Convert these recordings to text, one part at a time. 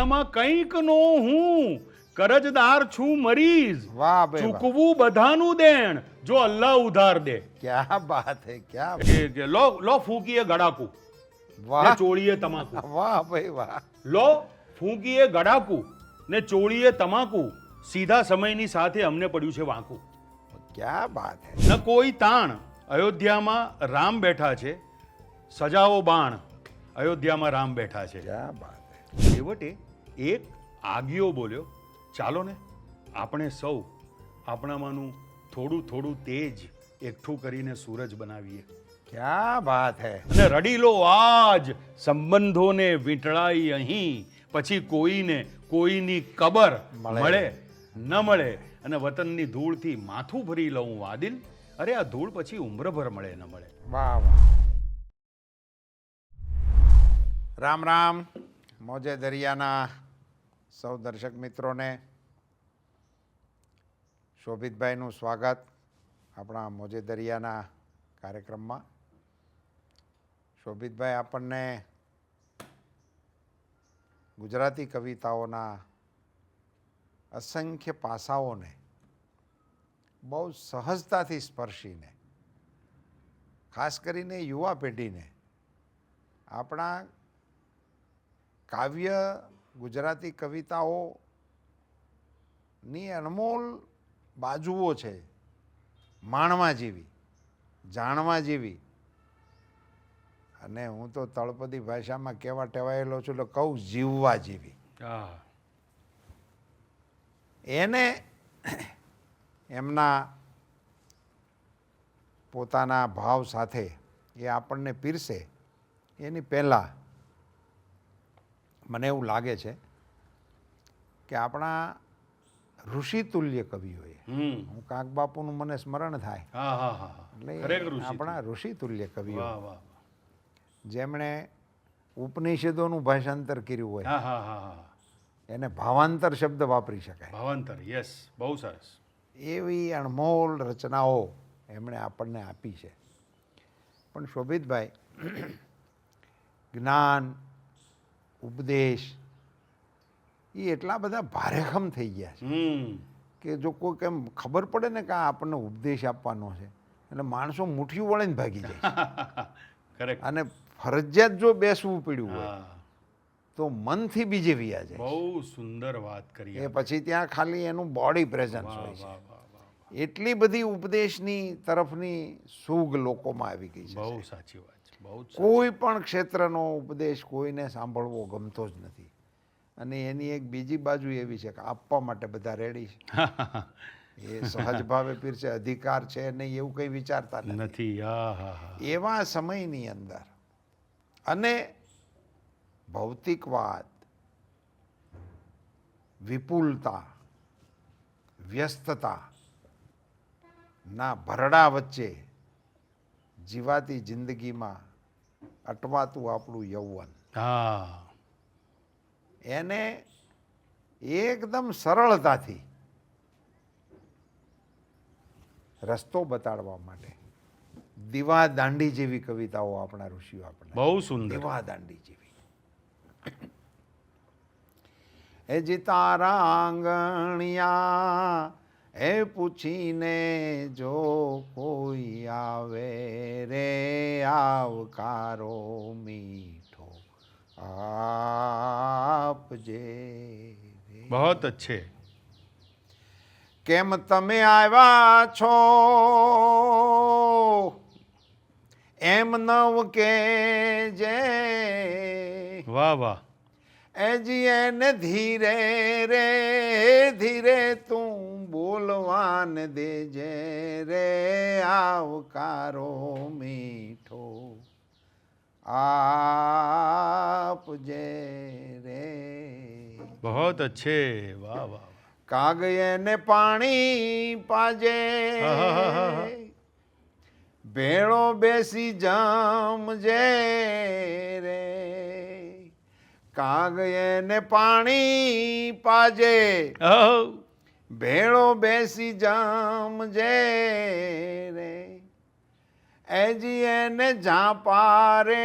દુનિયામાં કંઈક નો હું, કરજદાર છું મરીઝ, વાહ ભાઈ વાહ, ચૂકવું બધાનું દેણ, જો અલ્લાહ ઉધાર દે. ક્યા બાત હે, ક્યા કે લો લો ફૂંકીએ ગડાકુ ને વાહ ચોળીએ તમાકુ. વાહ ભાઈ વાહ, લો ફૂંકીએ ગડાકુ ને ચોળીએ તમાકુ, સીધા સમયની સાથે અમને પડ્યું છે વાંકું. ક્યા બાત હે, ન કોઈ તાણ, અયોધ્યામાં રામ બેઠા છે, સજાઓ બાણ, અયોધ્યામાં રામ બેઠા છે. ક્યા બાત હે. છેવટે એક આગિયો બોલ્યો, ચાલો ને આપણે સૌ આપણામાંનું થોડું થોડું તેજ એકઠું કરીને સૂરજ બનાવીએ. ક્યા બાત હે, અને રડી લો આજ સંબંધોને વીંટળાઈ અહીં, પછી કોઈને કોઈની કબર મળે. મળે ન મળે, અને વતનની ધૂળથી માથું ભરી લઉં વાદિલ, અરે આ ધૂળ પછી ઉમ્રભર મળે ન મળે. વાહ વાહ. રામ રામ, મોજે દરિયાના સૌ દર્શક મિત્રોને શોભિતભાઈનું સ્વાગત આપણા મોજે દરિયાના કાર્યક્રમમાં. શોભિતભાઈ આપણને ગુજરાતી કવિતાઓના અસંખ્ય પાસાઓને બહુ સહજતાથી સ્પર્શીને, ખાસ કરીને યુવા પેઢીને આપણા કાવ્ય ગુજરાતી કવિતાઓની અનમોલ બાજુઓ છે, માણવા જેવી, જાણવા જેવી. અને હું તો તળપદી ભાષામાં કહેવા ટેવાયેલો છું એટલે કહું જીવવા જેવી. આહ, એને એમના પોતાના ભાવ સાથે એ આપણને પીરસે એની પહેલાં મને એવું લાગે છે કે આપણા ઋષિતુલ્ય કવિઓએ, હું કાગબાપુનું મને સ્મરણ થાય હા હા હા હા. ખરેખર એટલે ઋષિ. આપણા ઋષિતુલ્ય કવિઓ વાહ વાહ વાહ. જેમણે ઉપનિષદોનું ભાષાંતર કર્યું હોય હા હા હા હા. એને ભાવાંતર શબ્દ વાપરી શકાય ભાવાંતર, યસ, બહુ સરસ. એવી અણમોલ રચનાઓ એમણે આપણને આપી છે. પણ શોભિતભાઈ, જ્ઞાન, ઉપદેશ એ એટલા બધા ભારેખમ થઈ ગયા છે કે જો કોઈ કેમ ખબર પડે ને કે આ આપણને ઉપદેશ આપવાનો છે એટલે માણસો મુઠ્ઠીયું વળીને ભાગી જાય છે. ખરેખર. અને ફરજિયાત જો બેસવું પડ્યું હોય હા, તો મનથી બીજે વ્યા જાય બહુ સુંદર વાત કરી એ આપે. પછી ત્યાં ખાલી એનું બોડી પ્રેઝન્સ વાહ હોય છે. વાહ વાહ વાહ. એટલી બધી ઉપદેશની તરફની સૂગ લોકોમાં આવી ગઈ છે. બહુ સાચી વાત છે, બહુ જ સાચી. કોઈ પણ ક્ષેત્રનો ઉપદેશ કોઈને સાંભળવો ગમતો જ નથી. અને એની એક બીજી બાજુ એવી છે કે આપવા માટે બધા રેડી છે. એ સહજ ભાવે પીરસે, અધિકાર છે નહીં એવું કંઈ વિચારતા નથી. નથી. હા હા હા. એવા સમયની અંદર અને ભૌતિકવાદ, વિપુલતા, વ્યસ્તતા ના ભરડા વચ્ચે જીવાતી જિંદગીમાં અટવાતું આપણું યૌવન, હા. એને એકદમ સરળતાથી રસ્તો બતાડવા માટે દીવા દાંડી જેવી કવિતાઓ આપણા ઋષિઓ આપણને, બહુ સુંદર. દીવા દાંડી જેવી. એ જી તારા આંગણિયા એ પૂછીને જો કોઈ આવે રે આવકારો મીઠો આપજે રે. બહોત અચ્છે. કેમ તમે આવ્યા છો એમ નવ કે જે વાહ વાહ. એજી એને ધીરે રે ધીરે તું બોલવાન દેજે રે આવકારો મીઠો આપજે રે. બહોત અચ્છે. વાહ વાહ વાહ. કાગયને પાણી પાજે આહાહાહા. ભેળો બેસી જમજે રે. કાગયને પાણી પાજે આહ, ભેળો બેસી જમજે રે. એજી એને ઝાંપારે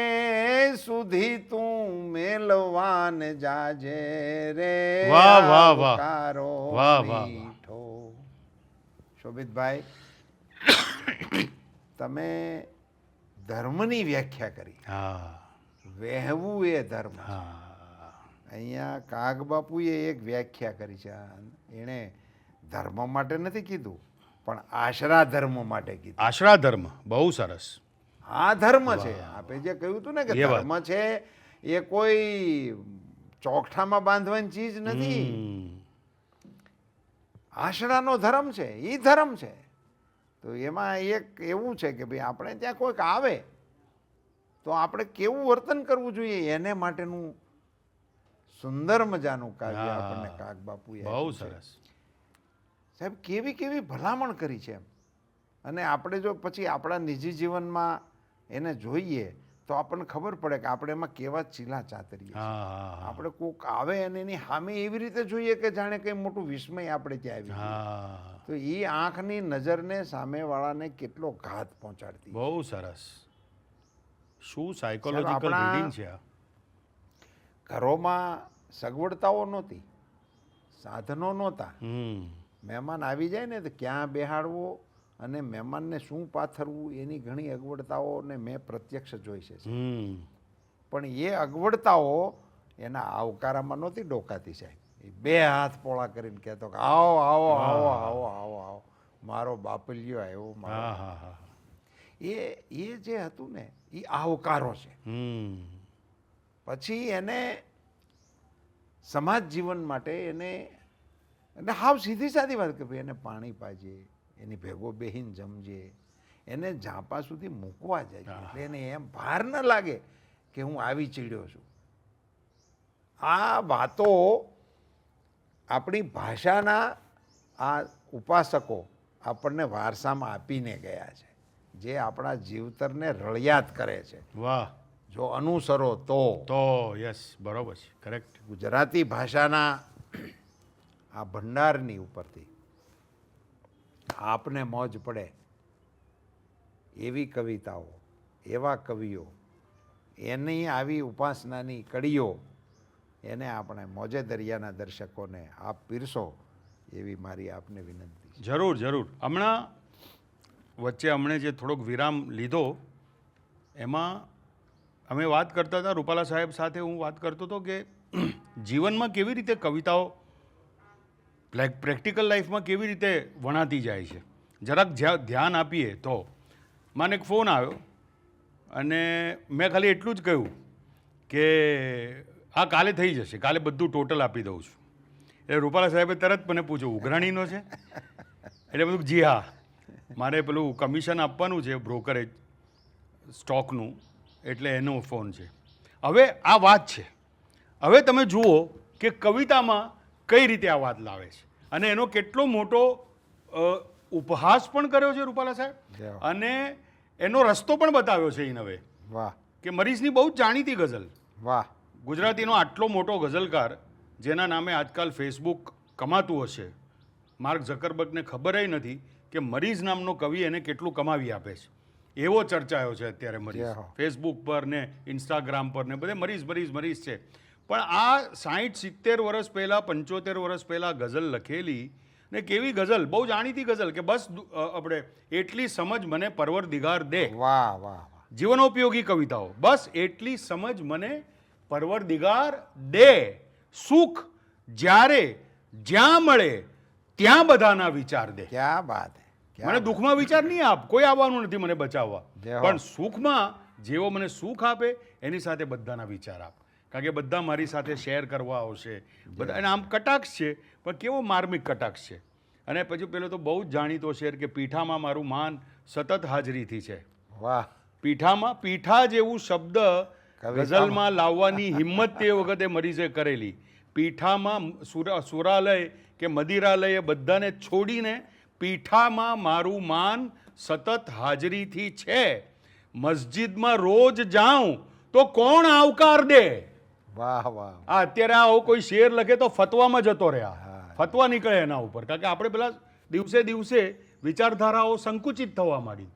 સુધી તું મેલવાન જાજે રે વાહ, વાહ, વાહ. આવકારો વાહ, વાહ, વાહ. મીઠો. શોભિતભાઈ, તમે ધર્મની વ્યાખ્યા કરી. હા વહેવું એ ધર્મ છે. હા અહીંયા કાગબાપુએ એક વ્યાખ્યા કરી છે. એણે ધર્મ માટે નથી કીધું, પણ આશરા ધર્મ માટે કીધું. આશરા ધર્મ બહુ સરસ. આ ધર્મ છે. આપે જે કહ્યું હતું ને કે એ વાત. ધર્મ છે એ કોઈ ચોકઠામાં બાંધવાની ચીજ નથી. હમ. આશરાનો ધર્મ છે, એ ધર્મ છે. તો એમાં એક એવું છે કે ભાઈ આપણે ત્યાં કોઈક આવે તો આપણે કેવું વર્તન કરવું જોઈએ એને માટેનું સુંદર મજાનું કાવ્ય હા. આપણને કાગબાપુએ બહુ આપ્યું છે. સરસ. સાહેબ, કેવી કેવી ભલામણ કરી છે એમ. અને આપણે જો પછી આપણા નિજી જીવનમાં એને જોઈએ તો આપણને ખબર પડે કે આપણે એમાં કેવા ચીલા ચાતરીએ છીએ. હા હા આપણે કોક આવે અને એની સામે એવી રીતે જોઈએ કે જાણે કંઈ મોટું વિસ્મય આપણે ત્યાં આવી ગયું. હા તો એ આંખની નજરને સામેવાળાને કેટલો ઘાત પહોંચાડતી. બહુ સરસ. શું સાહેબ, સાયકોલોજીકલ આપણા રીડિંગ છે આ. ઘરોમાં સગવડતાઓ નહોતી, સાધનો નહોતા. હમ. મહેમાન આવી જાય ને તો ક્યાં બેહાડવો અને મહેમાનને શું પાથરવું એની ઘણી અગવડતાઓને મેં પ્રત્યક્ષ જોઈ છે. હમ. પણ એ અગવડતાઓ એના આવકારામાં નહોતી ડોકાતી સાહેબ. એ બે હાથ પોળા કરીને કહેતો કે આવો આવો આવો આવો આવો આવો મારો બાપલિયો આવ્યો મારો. હા હા હા. એ જે હતું ને એ આવકારો છે. હમ. પછી એને સમાજ જીવન માટે એને હાવ સીધી સાદી વાત કે ભાઈ એને પાણી પાજે, એની ભેગો બેહીને જમજે, એને ઝાંપા સુધી મૂકવા જાય એટલે એને એમ ભાર ન લાગે કે હું આવી ચીડ્યો છું. આ વાતો આપણી ભાષાના આ ઉપાસકો આપણને વારસામાં આપીને ગયા છે, જે આપણા જીવતરને રળિયાત કરે છે. વાહ. જો અનુસરો તો યસ બરોબર છે. કરેક્ટ. ગુજરાતી ભાષાના આ ભંડારની ઉપરથી આપને મોજ પડે એવી કવિતાઓ, એવા કવિઓ, એની આવી ઉપાસનાની કડીઓ એને આપણે મોજે દરિયાના દર્શકોને આપ પીરસો એવી મારી આપને વિનંતી છે. જરૂર જરૂર. હમણાં વચ્ચે હમણે જે થોડોક વિરામ લીધો એમાં અમે વાત કરતા હતા રૂપાલા સાહેબ સાથે. હું વાત કરતો હતો કે જીવનમાં કેવી રીતે કવિતાઓ પ્રેક્ટિકલ લાઈફમાં કેવી રીતે વણાતી જાય છે. જરાક ધ્યાન આપીએ તો મને એક ફોન આવ્યો અને મેં ખાલી એટલું જ કહ્યું કે હા કાલે થઈ જશે, કાલે બધું ટોટલ આપી દઉં છું. એટલે રૂપાલા સાહેબે તરત મને પૂછ્યું ઉઘરાણીનો છે? એટલે બધું જી હા, મારે પેલું કમિશન આપવાનું છે બ્રોકરેજ સ્ટોકનું, એટલે એનો ફોન છે. હવે આ વાત છે. હવે તમે જુઓ કે કવિતામાં કઈ રીતે આ વાત લાવે છે અને એનો કેટલો મોટો ઉપહાસ પણ કર્યો છે રૂપાલા સાહેબ, અને એનો રસ્તો પણ બતાવ્યો છે ઇન હવે. વાહ કે મરીઝની બહુ જ જાણીતી ગઝલ, વાહ. ગુજરાતીનો આટલો મોટો ગઝલકાર જેના નામે આજકાલ ફેસબુક કમાતું હશે, માર્ક ઝકરબર્ગને ખબર ય નથી કે મરીઝ નામનો કવિ એને કેટલું કમાવી આપે છે. એવો ચર્ચાયો છે અત્યારે મરીઝ ફેસબુક પર ને ઇન્સ્ટાગ્રામ પર ને બધે મરીઝ મરીઝ મરીઝ છે. પણ આ 60-70 વર્ષ પહેલાં 75 વર્ષ પહેલાં ગઝલ લખેલી ને કેવી ગઝલ, બહુ જાણીતી ગઝલ કે બસ આપણે એટલી સમજ મને પરવરદિગાર દે. વાહ વાહ. જીવનોપયોગી કવિતાઓ. બસ એટલી સમજ મને પરવરદિગાર દે, સુખ જ્યારે જ્યાં મળે ત્યાં બધાના વિચાર દે. ક્યાં બાત હે. મને દુઃખમાં વિચાર નહીં આપ, કોઈ આવવાનું નથી મને બચાવવા, જય હો. પણ સુખમાં જેવો મને સુખ આપે એની સાથે બધાના વિચાર આપ, કારણ કે બધા મારી સાથે શેર કરવા આવશે બધા. અને આમ કટાક્ષ છે પણ કેવો માર્મિક કટાક્ષ છે. અને પછી પેલો તો બહુ જ જાણીતો શેર કે પીઠામાં મારું માન સતત હાજરીથી છે. વાહ. પીઠામાં, પીઠા જેવું શબ્દ ગઝલમાં લાવવાની હિંમત તે વખતે મરીઝે કરેલી. પીઠામાં સુરાલય કે મદિરાલય એ બધાને છોડીને પીઠામાં મારું માન સતત હાજરીથી છે. મસ્જિદમાં રોજ જાઉં તો કોણ આવકાર દે. વાહ વાહ. આ અત્યારે આવો કોઈ શેર લખે તો ફતવામાં જતો રહ્યા, ફતવા નીકળે એના ઉપર, કારણ કે આપણે પેલા દિવસે દિવસે વિચારધારાઓ સંકુચિત થવા માંડી.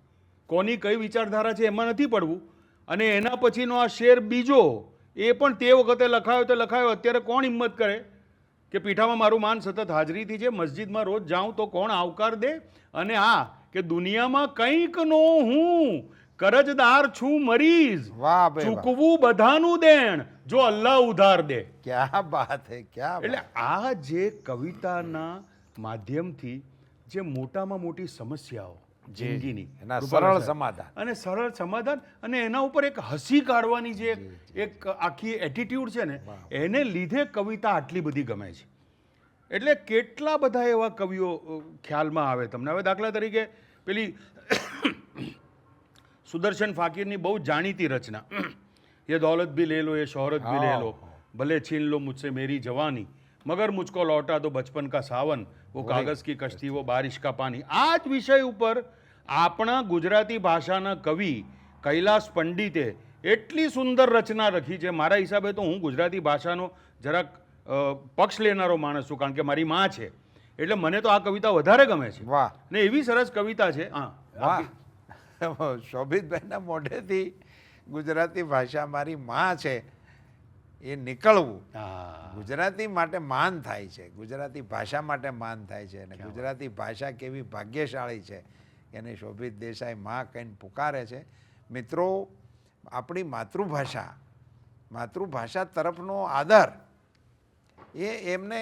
કોની કઈ વિચારધારા છે એમાં નથી પડવું. અને એના પછીનો આ શેર બીજો, એ પણ તે વખતે લખાયો તો લખાયો. અત્યારે કોણ હિંમત કરે કે પીઠામાં મારું માન સતત હાજરીથી છે, મસ્જિદમાં રોજ જાઉં તો કોણ આવકાર દે. અને આ કે દુનિયામાં કંઈક નો હું કરજદાર છું મરીઝ, વાહ ભાઈ વાહ. ચૂકવું બધાનું દેણ જો અલ્લાહ ઉધાર દે. ક્યા બાત હે, ક્યા એટલે આ જે કવિતાના માધ્યમથી જે મોટામાં મોટી સમસ્યાઓ જિંદગીની, એના રૂપાલા સરળ સાહેબ, સમાધાન. અને સરળ સમાધાન, અને એના ઉપર એક હસી કાઢવાની જે એક આખી એટીટ્યુડ છે ને, એને લીધે કવિતા આટલી બધી ગમે છે. એટલે કેટલા બધા એવા કવિઓ ખ્યાલમાં આવે તમને. હવે દાખલા તરીકે પેલી સુદર્શન ફાકીરની બહુ જાણીતી રચના, ये दौलत भी ले लो ये शोहरत भी ले लो, भले छीन लो मुझसे मेरी जवानी, मगर मुझको लौटा दो बचपन का सावन, वो कागज की कश्ती वो बारिश का पानी. આ જ વિષય ઉપર આપણા ગુજરાતી ભાષાના કવિ કૈલાસ પંડિતે એટલી સુંદર રચના લખી છે. મારા હિસાબે તો હું ગુજરાતી ભાષાનો જરાક પક્ષ લેનારો માણસ છું, કારણ કે મારી માં છે, એટલે મને તો આ કવિતા વધારે ગમે છે. વાહ. ને એવી સરસ કવિતા છે. વાહ. શોભિતભાઈના મોઢેથી ગુજરાતી ભાષા મારી માં છે એ નીકળવું ગુજરાતી માટે માન થાય છે, ગુજરાતી ભાષા માટે માન થાય છે. અને ગુજરાતી ભાષા કેવી ભાગ્યશાળી છે એને શોભિત દેસાઈ માં કહીને પુકારે છે. મિત્રો, આપણી માતૃભાષા તરફનો આદર એમને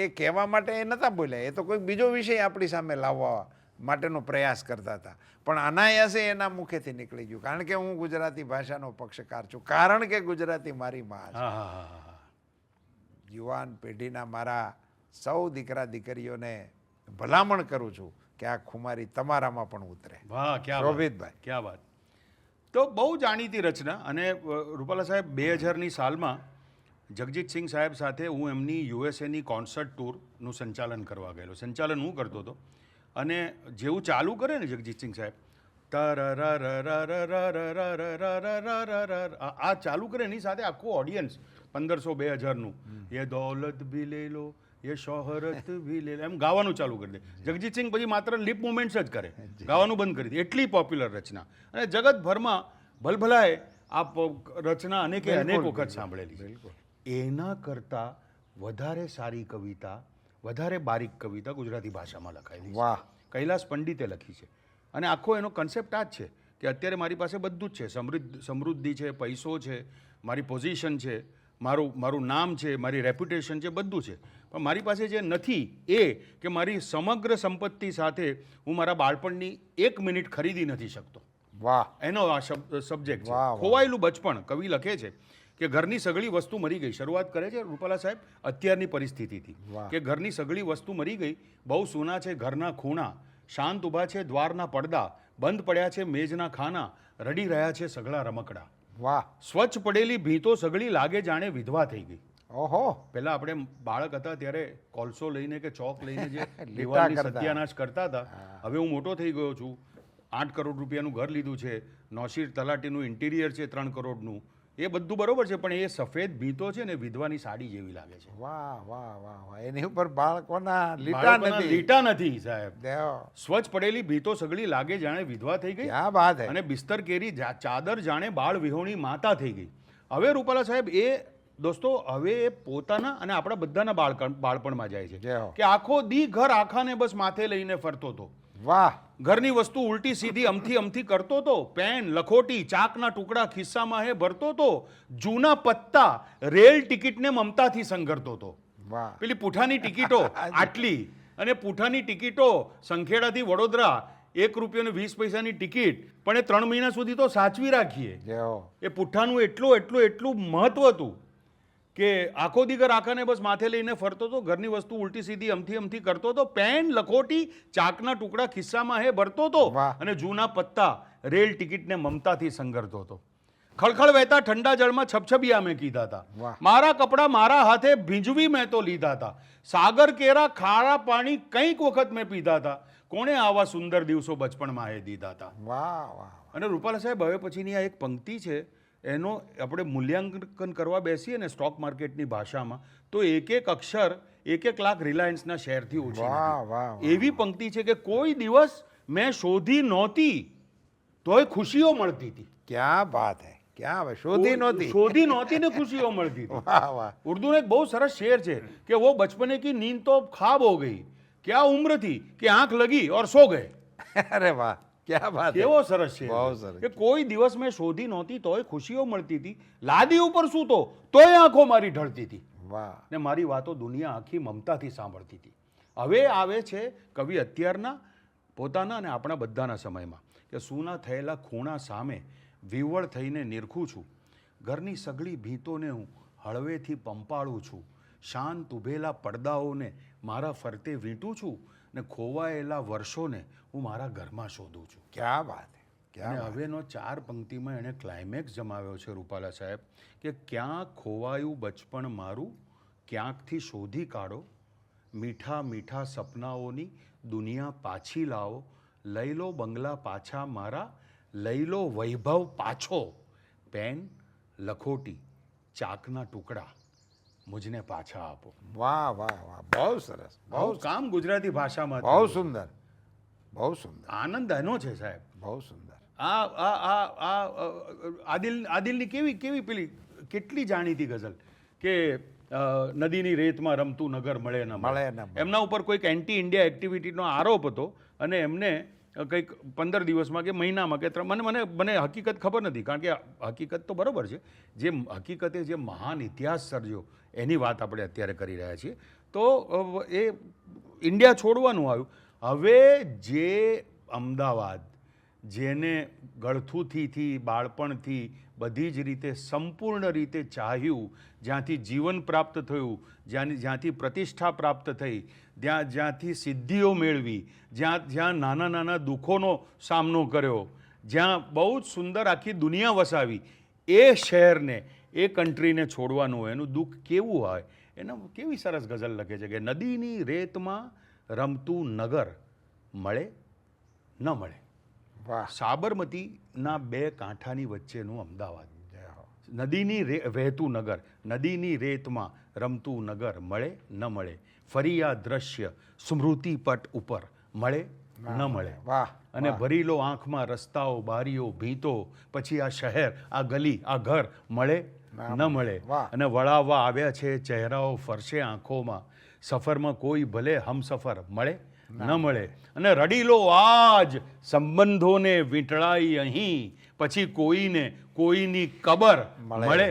એ કહેવા માટે એ નહોતા બોલ્યા, એ તો કોઈ બીજો વિષય આપણી સામે લાવવા માટેનો પ્રયાસ કરતા હતા. પણ અનાયાસે એના મુખેથી નીકળી ગયું, કારણ કે હું ગુજરાતી ભાષાનો પક્ષકાર છું, કારણ કે ગુજરાતી મારી માં છે. યુવાન પેઢીના મારા સૌ દીકરા દીકરીઓને ભલામણ કરું છું કે આ ખુમારી તમારામાં પણ ઉતરે. વાહ, ક્યાં શોભિતભાઈ, ક્યાં વાત. તો બહુ જાણીતી રચના. અને રૂપાલા સાહેબ 2000ની સાલમાં જગજીતસિંહ સાહેબ સાથે હું એમની યુએસએની કોન્સર્ટ ટૂરનું સંચાલન કરવા ગયેલો. સંચાલન હું કરતો હતો, અને જેવું ચાલુ કરે ને જગજીતસિંહ સાહેબ, આ ચાલુ કરે એની સાથે આખું ઓડિયન્સ 1500-2000નું ये दौलत भी ले लो ये शोहरत भी ले लो એમ ગાવાનું ચાલુ કરી દે. જગજીતસિંહ પછી માત્ર લિપ મુવમેન્ટ્સ જ કરે, ગાવાનું બંધ કરી દે. એટલી પોપ્યુલર રચના, અને જગતભરમાં ભલભલાએ આ રચના અનેક વખત સાંભળેલી છે. એના કરતાં વધારે સારી કવિતા, વધારે બારીક કવિતા ગુજરાતી ભાષામાં લખાયેલી છે. વાહ. કૈલાસ પંડિતે લખી છે. અને આખો એનો કન્સેપ્ટ આ જ છે કે અત્યારે મારી પાસે બધું જ છે, સમૃદ્ધિ છે, પૈસો છે, મારી પોઝિશન છે, મારું નામ છે, મારી રેપ્યુટેશન છે, બધું છે. પણ મારી પાસે જે નથી એ કે મારી સમગ્ર સંપત્તિ સાથે હું મારા બાળપણની 1 મિનિટ ખરીદી નથી શકતો. વાહ. એનો આ સબ્જેક્ટ છે. વાહ. ખોવાયેલું બચપણ. કવિ લખે છે કે ઘરની સગળી વસ્તુ મરી ગઈ. શરૂઆત કરે છે રૂપાલા સાહેબ અત્યારની પરિસ્થિતિથી, કે ઘરની સગળી વસ્તુ મરી ગઈ, બહુ સૂના છે ઘરના ખૂણા, શાંત ઊભા છે દ્વારના પડદા, બંધ પડ્યા છે મેજના ખાના, રડી રહ્યા છે સગળા રમકડા. વાહ. સ્વચ્છ પડેલી ભીંતો સગળી લાગે જાણે વિધવા થઈ ગઈ. ઓહો. પહેલા આપણે બાળક હતા ત્યારે કોલસો લઈને કે ચોક લઈને જે દિવાલની સત્યાનાશ કરતા હતા. હવે હું મોટો થઈ ગયો છું, 8 કરોડ રૂપિયાનું ઘર લીધું છે, નોશીર તલાટીનું ઇન્ટિરિયર છે 3 કરોડનું, એ બધું બરોબર છે, પણ એ સફેદ ભીંતો છે ને વિધવાની સાડી જેવી લાગે છે. વાહ વાહ વાહ વાહ. એની ઉપર બાળકોના લીટા નથી સાહેબ. દેવો. સ્વચ્છ પડેલી ભીંતો સગળી લાગે જાણે વિધવા થઈ ગઈ, ક્યાં વાત હે. અને બિસ્તર કેરી ચાદર જાણે બાળ વિહોણી માતા થઈ ગઈ. હવે રૂપાલા સાહેબ એ દોસ્તો હવે એ પોતાના અને આપણા બધાના બાળપણમાં જાય છે કે આખો દી ઘર આખાને બસ માથે લઈને ફરતો હતો. વાહ. ઘરની વસ્તુ ઉલટી સીધી અમથી કરતો હતો, પેન લખોટી ચાકના ટુકડા ખિસ્સામાં હે ભરતો હતો, જૂના પત્તા રેલ ટિકિટને મમતાથી સંઘરતો હતો. વાહ. પેલી પૂઠાની ટિકિટો આટલી, અને પૂઠાની ટિકિટો સંખેડાથી વડોદરા 1 રૂપિયો ને 20 પૈસાની ટિકિટ, પણ એ 3 મહિના સુધી તો સાચવી રાખીએ. એ પૂઠાનું એટલું મહત્વ હતું કે આખો દીકર આખાને બસ માથે લઈને ફરતો હતો, ઘરની વસ્તુ ઉલટી સીધી અમથી કરતો હતો, પેન લખોટી ચાકના ટુકડા ખિસ્સામાં હે ભરતો હતો, અને જૂના પત્તા રેલ ટિકિટને મમતાથી સંઘરતો હતો. ખળખળ વહેતા ઠંડા જળમાં છપછબિયા મેં કીધા હતા, મારા કપડાં મારા હાથે ભીંજવી મેં તો લીધા હતા, સાગર કેરા ખારા પાણી કંઈક વખત મેં પીધા હતા, કોણે આવા સુંદર દિવસો બચપણમાં હે દીધા હતા. વાહ વાહ. અને રૂપાલા સાહેબ હવે પછીની આ એક પંક્તિ છે, એનો આપણે મૂલ્યાંકન કરવા બેસીએ ને સ્ટોક માર્કેટની ભાષામાં, તો એક અક્ષર 1 લાખ રિલાયન્સના શેરથી ઓછી. એવી પંક્તિ છે કે કોઈ દિવસ મેં શોધી નહોતી તોય ખુશીઓ મળતી હતી. ક્યાં બાત હે, ક્યાં હવે શોધી નહોતી. શોધી નહોતી ને ખુશીઓ મળતી હતી. વાહ વાહ. ઉર્દू में एक बहुत सरस शेर છે कि वो बचपने की नींद तो ख्वाब हो गई, क्या उम्र थी कि आंख लगी और सो गए. અરે વાહ, ક્યાં બાત હે. કેવો સરસ છે બહુ સરસ. કે કોઈ દિવસ મેં શોધી નહોતી તોય ખુશીઓ મળતી હતી. લાદી ઉપર સૂતો તોય આંખો મારી ઢળતી હતી વાહ. ને મારી વાતો દુનિયા આખી મમતાથી સાંભળતી હતી. હવે આવે છે કવિ અત્યારના પોતાના અને આપણા બધાના સમયમાં કે સૂના થયેલા ખૂણા સામે વિવળ થઈને નિરખું છું. ઘરની સઘળી ભીંતોને હું હળવેથી પંપાળું છું. શાંત ઉભેલા પડદાઓને મારા ફરતે વીંટું છું ને ખોવાયેલા વર્ષોને હું મારા ઘરમાં શોધું છું. ક્યાં બાત હે, અને ક્યાં બાત. હવેનો 4 પંક્તિમાં એણે ક્લાઇમેક્સ જમાવ્યો છે રૂપાલા સાહેબ કે ક્યાં ખોવાયું બચપણ મારું, ક્યાંકથી શોધી કાઢો. મીઠા મીઠા સપનાઓની દુનિયા પાછી લાવો. લઈ લો બંગલા પાછા મારા, લઈ લો વૈભવ પાછો. પેન, લખોટી, ચાકના ટુકડા મુજને પાછા આપો. વાહ વાહ વાહ, બહુ સરસ, બહુ કામ ગુજરાતી ભાષામાં બહુ સુંદર, બહુ સુંદર, આનંદ એનો છે સાહેબ. બહુ સુંદર. આ આ આ આ આદિલની કેવી કેવી પેલી કેટલી જાણીતી ગઝલ કે નદીની રેતમાં રમતું નગર મળે ન મળે ન મળે. એમના ઉપર કોઈક એન્ટી ઇન્ડિયા એક્ટિવિટીનો આરોપ હતો અને એમને કંઈક 15 દિવસમાં કે મહિનામાં કે મને હકીકત ખબર નથી, કારણ કે હકીકત તો બરાબર છે. જે હકીકતે જે મહાન ઇતિહાસ સર્જ્યો એની વાત આપણે અત્યારે કરી રહ્યા છીએ. તો એ ઇન્ડિયા છોડવાનું આવ્યું. હવે જે અમદાવાદ જેને ગળથુથીથી બાળપણથી બધી જ રીતે સંપૂર્ણ રીતે ચાહ્યું, જ્યાંથી જીવન પ્રાપ્ત થયું, જ્યાંથી પ્રતિષ્ઠા પ્રાપ્ત થઈ, જ્યાંથી સિદ્ધિઓ મેળવી, જ્યાં નાના નાના દુઃખોનો સામનો કર્યો, જ્યાં બહુ જ સુંદર આખી દુનિયા વસાવી, એ શહેરને એ કન્ટ્રીને છોડવાનું હોય એનું દુઃખ કેવું હોય. એનો કેવી સરસ ગઝલ લખે છે કે નદીની રેતમાં રમતું નગર મળે ન મળે. વાહ. સાબરમતીના 2 કાંઠાની વચ્ચેનું અમદાવાદ. નદીની વહેતું નગર, નદીની રેતમાં રમતું નગર મળે ન મળે. ફરી આ દ્રશ્ય સ્મૃતિપટ ઉપર મળે ન મળે. વાહ. અને ભરી લો આંખમાં રસ્તાઓ, બારીઓ, ભીંતો, પછી આ શહેર, આ ગલી, આ ઘર મળે ન મળે. વાહ. અને વળાવવા આવ્યા છે ચહેરાઓ ફરશે આંખોમાં. સફરમાં કોઈ ભલે હમસફર મળે ન મળે. અને રડી લો આજ સંબંધોને વીંટળાઈ અહીં, પછી કોઈને કોઈની કબર મળે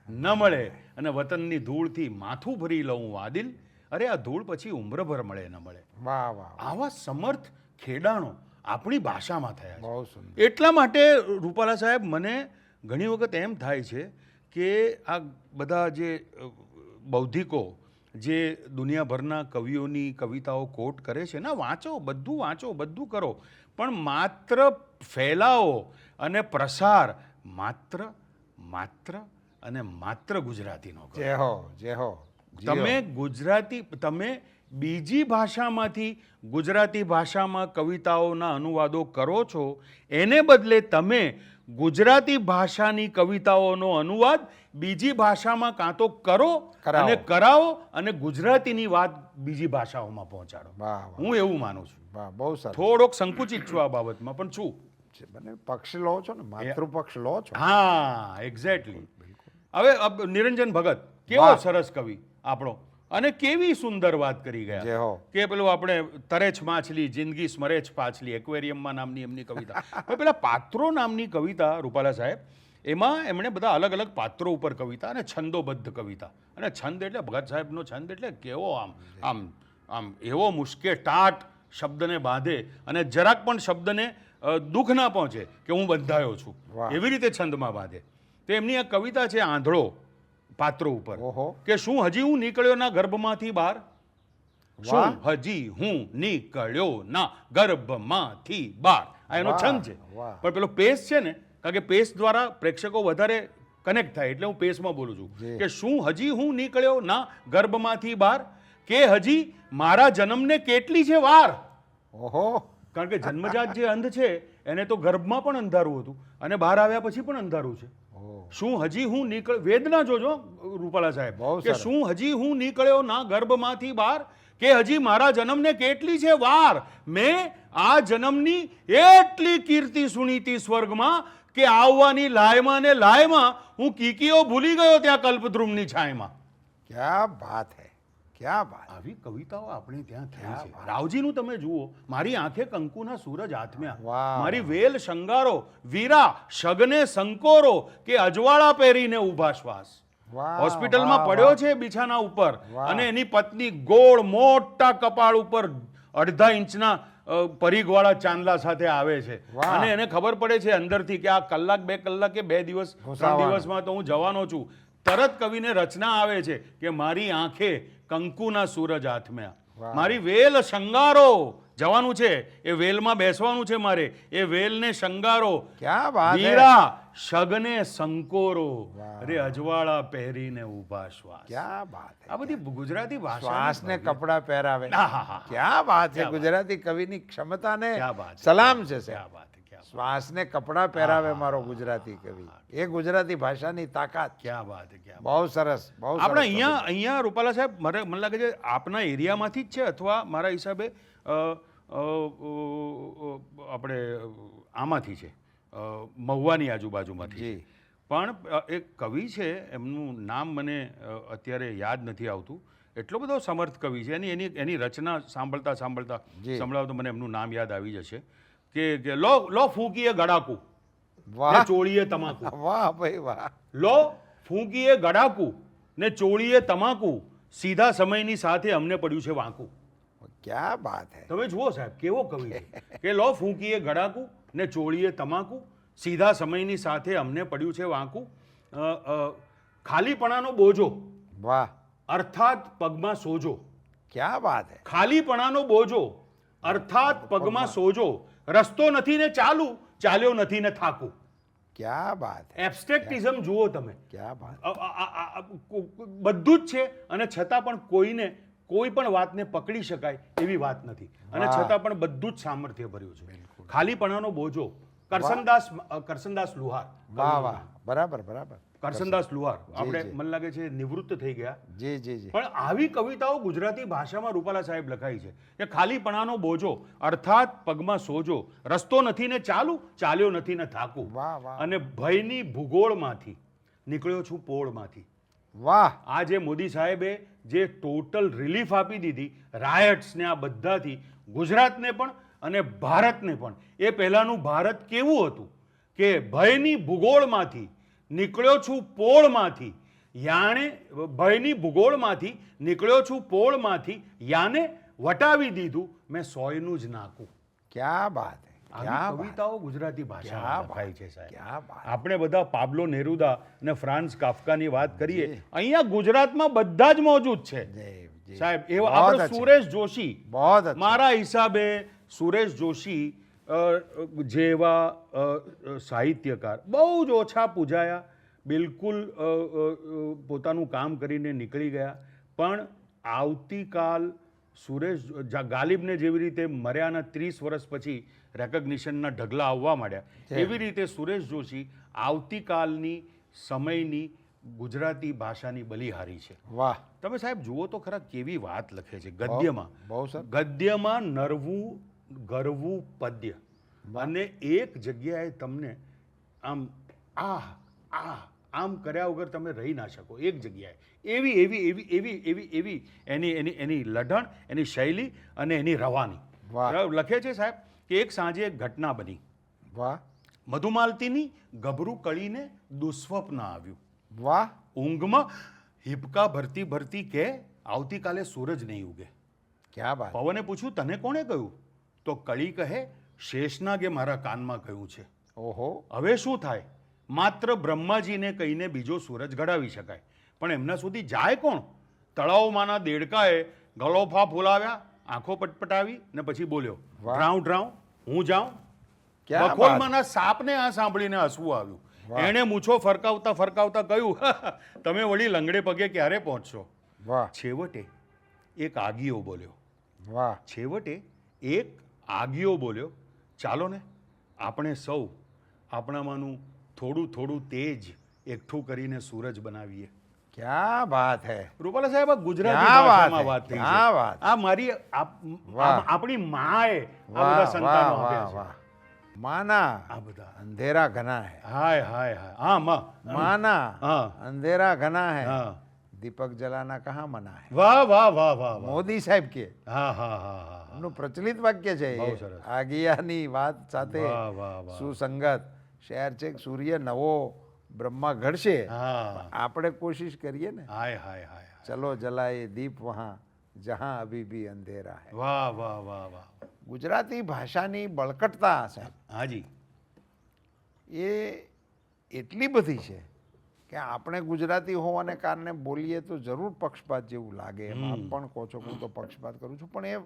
ન મળે. અને વતનની ધૂળથી માથું ભરી લઉં આદિલ, અરે આ ધૂળ પછી ઉમ્રભર મળે ન મળે. વાહ વાહ. આવા સમર્થ ખેડાણો આપણી ભાષામાં થયા બહુ સુંદર. છે. એટલા માટે રૂપાલા સાહેબ મને ઘણી વખત એમ થાય છે કે આ બધા જે બૌદ્ધિકો જે દુનિયાભરના કવિઓની કવિતાઓ કોટ કરે છે ને, વાંચો, બધું કરો, પણ માત્ર ફેલાવો અને પ્રસાર માત્ર ગુજરાતીનો કરો. જય હો, જય હો. તમે બીજી ભાષામાંથી ગુજરાતી ભાષામાં કવિતાઓના અનુવાદો કરો છો, એને બદલે તમે ગુજરાતી ભાષાની કવિતાઓનો અનુવાદ બીજી ભાષામાં કાં તો કરાવો અને ગુજરાતીની વાત બીજી ભાષાઓમાં પહોંચાડો. વાહ વાહ. હું એવું માનું છું. વાહ, બહુ સરસ. થોડોક સંકુચિત છું આ બાબતમાં, પણ છું. મને પક્ષ લો છો ને, માતૃપક્ષ લો છો. હા, એક્ઝેક્ટલી. હવે નિરંજન ભગત કેવો વાહ. સરસ કવિ આપણો, અને કેવી સુંદર વાત કરી જય ગયા હો. કે પેલું આપણે તરે જ માછલી જિંદગી સ્મરે જ પાછલી, એક્વેરિયમમાં નામની એમની કવિતા. હવે પેલા પાત્રો નામની કવિતા રૂપાલા સાહેબ, એમાં એમણે બધા અલગ અલગ પાત્રો ઉપર કવિતા અને છંદોબદ્ધ કવિતા. અને છંદ એટલે ભગત સાહેબનો છંદ એટલે કેવો આમ એવો મુશ્કેલ ટાટ શબ્દને બાંધે અને જરાક પણ શબ્દને દુઃખ ના પહોંચે કે હું બંધાયો છું, વાહ. એવી રીતે છંદમાં બાંધે. તો એમની આ કવિતા છે આંધળો પાત્રો ઉપર ઓહો. કે શું હજી હું નીકળ્યો ના ગર્ભમાંથી બહાર, શું હજી હું નીકળ્યો ના ગર્ભમાંથી બહાર. આ એનો વાહ, છંદ છે. વાહ. પણ પેલો પેસ છે ને, કારણ કે પેસ દ્વારા પ્રેક્ષકો વધારે કનેક્ટ થાય એટલે હું પેસમાં બોલું છું જી. કે શું હજી હું નીકળ્યો ના ગર્ભમાંથી બહાર, કે હજી મારા જન્મને કેટલી છે વાર. ઓહો. કારણ કે જન્મજાત જે અંધ છે એને તો ગર્ભમાં પણ અંધારું હતું અને બહાર આવ્યા પછી પણ અંધારું છે. શું હજી હું વેદના જોજો રૂપાલા સાહેબ, બહુ કે સરસ. શું હજી હું નીકળ્યો ના ગર્ભમાંથી બહાર, કે હજી મારા જન્મને કેટલી છે વાર. મેં આ જન્મની એટલી કીર્તિ સુનીતી સ્વર્ગમાં કે આવવાની લાયમાં ને લાયમાં હું કીકીઓ ભૂલી ગયો ત્યાં કલ્પદ્રુમની છાયમાં. ક્યા બાત હે, ક્યા બાત. આવી કવિતાઓ આપણે ત્યાં થઈ છે. રાવજીનું તમે જુઓ, મારી આંખે કંકુના સૂરજ આથમ્યા, વાહ. મારી વેલ શંગારો, વીરા શગને સંકોરો કે અજવાળા પહેરીને ઊભા શ્વાસ. વાહ, હોસ્પિટલમાં વાહ, પડ્યો વાહ. છે બિછાના ઉપર વાહ. અને એની પત્ની ગોળ મોટા કપાળ ઉપર 1.5 ઇંચના પરીઘવાળા ચાંદલા સાથે આવે છે. વાહ. અને એને ખબર પડે છે અંદરથી કે આ કલાક 2 કલાક કે 2 દિવસ 3 ઘુસાવાનો. દિવસમાં તો હું જવાનો છું. તરત કવિને રચના આવે છે કે મારી આંખે કંકુના સૂરજ આથમ્યા, વાહ. મારી વેલ શંગારો. જવાનું છે, એ વેલમાં બેસવાનું છે મારે, એ વેલને શંગારો, ક્યા બાત હે. વીરા શગને સંકોરો, વાહ. અરે અજવાળા પહેરીને ઊભા શ્વાસ. ક્યા બાત હે. આ બધી ગુજરાતી ભાષા શ્વાસને કપડા પહેરાવે. આહાહા. ક્યા બાત છે. ક્યા બાત. ગુજરાતી કવિની ક્ષમતાને ક્યા બાત છે. સલામ છે ક્યા સાહેબ. બાત હે, ક્યા બાત. શ્વાસને કપડા પહેરાવે મારો ગુજરાતી કવિ. એ ગુજરાતી ભાષાની તાકાત. ક્યા બાત હે, ક્યા બાત. બહુ સરસ, બહુ સરસ. આપણે અહીંયા રૂપાલા સાહેબ, મને લાગે છે આપના એરિયામાંથી જ છે, અથવા મારા હિસાબે આપણે આમાંથી છે, મહુવાની આજુબાજુમાંથી છે. જી. પણ એક કવિ છે, એમનું નામ મને અત્યારે યાદ નથી આવતું. એટલો બધો સમર્થ કવિ છે, એની રચના સાંભળતા જી. સંભળાવતો મને એમનું નામ યાદ આવી જશે કે લો ફૂંકીએ ગડાકુ ને વાહ, ચોળીએ તમાકુ. વાહ ભાઈ વાહ. લો ફૂંકીએ ગડાકુ ને ચોળીએ તમાકુ, સીધા સમયની સાથે અમને પડ્યું છે વાંકું. ક્યા બાત હે. તમે જુઓ સાહેબ કેવો કવિ છે કે લો ફૂંકીએ ગડાકુ ને ચોળીએ તમાકુ, સીધા સમયની સાથે અમને પડ્યું છે વાંકું. ખાલીપણાનો બોજો વાહ, અર્થાત પગમાં સોજો. ક્યા બાત હે. ખાલીપણાનો બોજો અર્થાત પગમાં સોજો, રસ્તો નથી ને ચાલ્યો નથી ને થાકું. ક્યા બાત હે. એબ્સ્ટ્રેક્ટિઝમ જુઓ તમે, ક્યા બાત. બધું જ છે અને છતાં પણ કોઈ પણ વાતને પકડી શકાય એવી વાત નથી, અને વાહ. છતાં પણ બધું જ સામર્થ્ય ભર્યું છે. ખાલીપણાનો બોજો, કરસનદાસ લુહાર. વાહ વાહ, બરાબર બરાબર. કરસનદાસ લુહાર આપણે જી. મને લાગે છે નિવૃત્ત થઈ ગયા, જી જી જી. પણ આવી કવિતાઓ ગુજરાતી ભાષામાં રૂપાલા સાહેબ લખાઈ છે કે ખાલીપણાનો બોજો અર્થાત પગમાં સોજો, રસ્તો નથી ને ચાલ્યો નથી ને થાકું, વાહ વાહ. અને ભયની ભૂગોળમાંથી નીકળ્યો છું પોળમાંથી. વાહ. આ જે મોદી સાહેબે જે ટોટલ રિલીફ આપી દીધી રાયટ્સને, આ બધાથી ગુજરાતને પણ અને ભારતને પણ. એ પહેલાંનું ભારત કેવું હતું કે ભયની ભૂગોળમાંથી નીકળ્યો છું પોળમાંથી, ભયની ભૂગોળમાંથી નીકળ્યો છું પોળમાંથી, યાને વટાવી દીધું મેં સોયનું જ નાકું. ક્યા બાત હે. આવી ક્યા બાત. કવિતાઓ ગુજરાતી ભાષામાં ક્યા લખાઈ બાત. છે સાહેબ. ક્યા બાત. આપણે બધા પાબ્લો નેરુદા અને ફ્રાન્સ કાફકાની વાત કરીએ, અહીંયા ગુજરાતમાં બધા જ મોજૂદ છે જી, જી. સાહેબ. એવા બહોત આપણે અચ્છા. સુરેશ જોશી, બહોત અચ્છા. મારા હિસાબે સુરેશ જોશી જેવા સાહિત્યકાર બહુ જ ઓછા પૂજાયા, બિલકુલ પોતાનું કામ કરીને નીકળી ગયા. પણ આવતીકાલ સુરેશ ગાલિબને જેવી રીતે મર્યાના 30 વર્ષ પછી રેકગ્નિશનના ઢગલા આવવા માંડ્યા, એવી રીતે સુરેશ જોશી આવતીકાલની સમયની ગુજરાતી ભાષાની બલિહારી છે. વાહ. તમે સાહેબ જુઓ તો ખરા કેવી વાત લખે છે ગદ્યમાં. બહુ સર. ગદ્યમાં નરવું ગરવું પદ્ય, અને એક જગ્યાએ તમને આમ કર્યા વગર તમે રહી ના શકો. એક જગ્યાએ એવી એની લઢણ, એની શૈલી અને એની રવાની. વાહ. લખે છે સાહેબ કે એક સાંજે એક ઘટના બની. વાહ મધુમાલતીની ગભરું કળીને દુસ્વપ્ન આવ્યું. વાહ. ઊંઘમાં હિપકા ભરતી ભરતી કે આવતીકાલે સૂરજ નહીં ઉગે. ક્યા બાત. પવને પૂછ્યું તને કોણે કહ્યું? તો કળી કહે શેષનાગે મારા કાનમાં કહ્યું છે. ઓહો. હવે શું થાય? માત્ર બ્રહ્માજીને કહીને બીજો સૂરજ ઘડાવી શકાય, પણ એમના સુધી જાય કોણ? તળાવમાંના દેડકાએ ગલોફા ફોલાવ્યા, આંખો પટપટાવી ને પછી બોલ્યો વાહ. ડ્રાઉં ડ્રાઉં હું જાઉં. ક્યા બાત. બખોલમાંના સાપને આ સાંભળીને હસવું આવ્યું. વાહ. એણે મૂછો ફરકાવતા ફરકાવતા કહ્યું તમે વળી લંગડે પગે ક્યારે પહોંચશો? વાહ. છેવટે એક આગિયો બોલ્યો. વાહ. છેવટે એક આગિયો બોલ્યો, ચાલો ને આપણે સૌ આપણામાંનું થોડું થોડું તેજ એકઠું કરીને સૂરજ બનાવીએ. ક્યાં વાત હે, રૂપાલા સાહેબ આ ગુજરાતી ક્યાં વાત ભાષામાં હે, વાત થઈ ક્યાં છે વાત. આ મારી વાહ. આપણી માએ આ વાહ બધા વાહ સંતાનો વાહ આપ્યા છે વાહ. માના આ બધા અંધેરા ઘના હે, હાય હાય હાય હા માં माना हाँ। अंधेरा घना है, हाँ। दीपक जलाना कहाँ मना है. વાહ વાહ વાહ વાહ વાહ મોદી સાહેબ કે હા હા હા હા એમનું પ્રચલિત વાક્ય છે બહુ એ. સરસ. આગિયાની વાત સાથે વાહ વાહ વાહ સુસંગત શહેર છે કે સૂર્ય નવો બ્રહ્મા ઘડશે. હા આપણે કોશિશ કરીએ ને, હાય હાય હાય ચલો જલાએ દીપ વહાં જહાં અભી ભી અંધેરા હૈ. વાહ વાહ વાહ વાહ ગુજરાતી ભાષાની બળકટતા સાહેબ હાજી એ એટલી બધી છે કે આપણે ગુજરાતી હોવાને કારણે બોલીએ તો જરૂર પક્ષપાત જેવું લાગે. એમ આપ પણ કહો છો કે હું તો પક્ષપાત કરું છું, પણ એ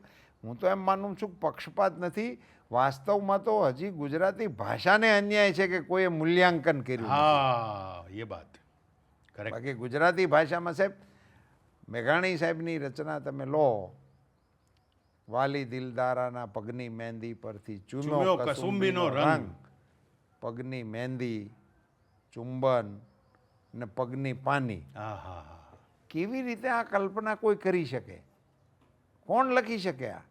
હું તો એમ માનું છું કે પક્ષપાત નથી. વાસ્તવમાં તો હજી ગુજરાતી ભાષાને અન્યાય છે કે કોઈએ મૂલ્યાંકન કર્યું નથી. હા એ બાત કરેક્ટ બાકી ગુજરાતી ભાષામાં સાહેબ મેઘાણી સાહેબની રચના તમે લો, વાલી દિલદારાના પગની મહેંદી પરથી ચૂમ્યો ચૂમ્યો કસુંબીનો કસુંબીનો રંગ. રંગ, પગની મહેંદી, ચુંબન ને પગની પાની. હા હા હા કેવી રીતે આ કલ્પના કોઈ કરી શકે? કોણ લખી શકે આ?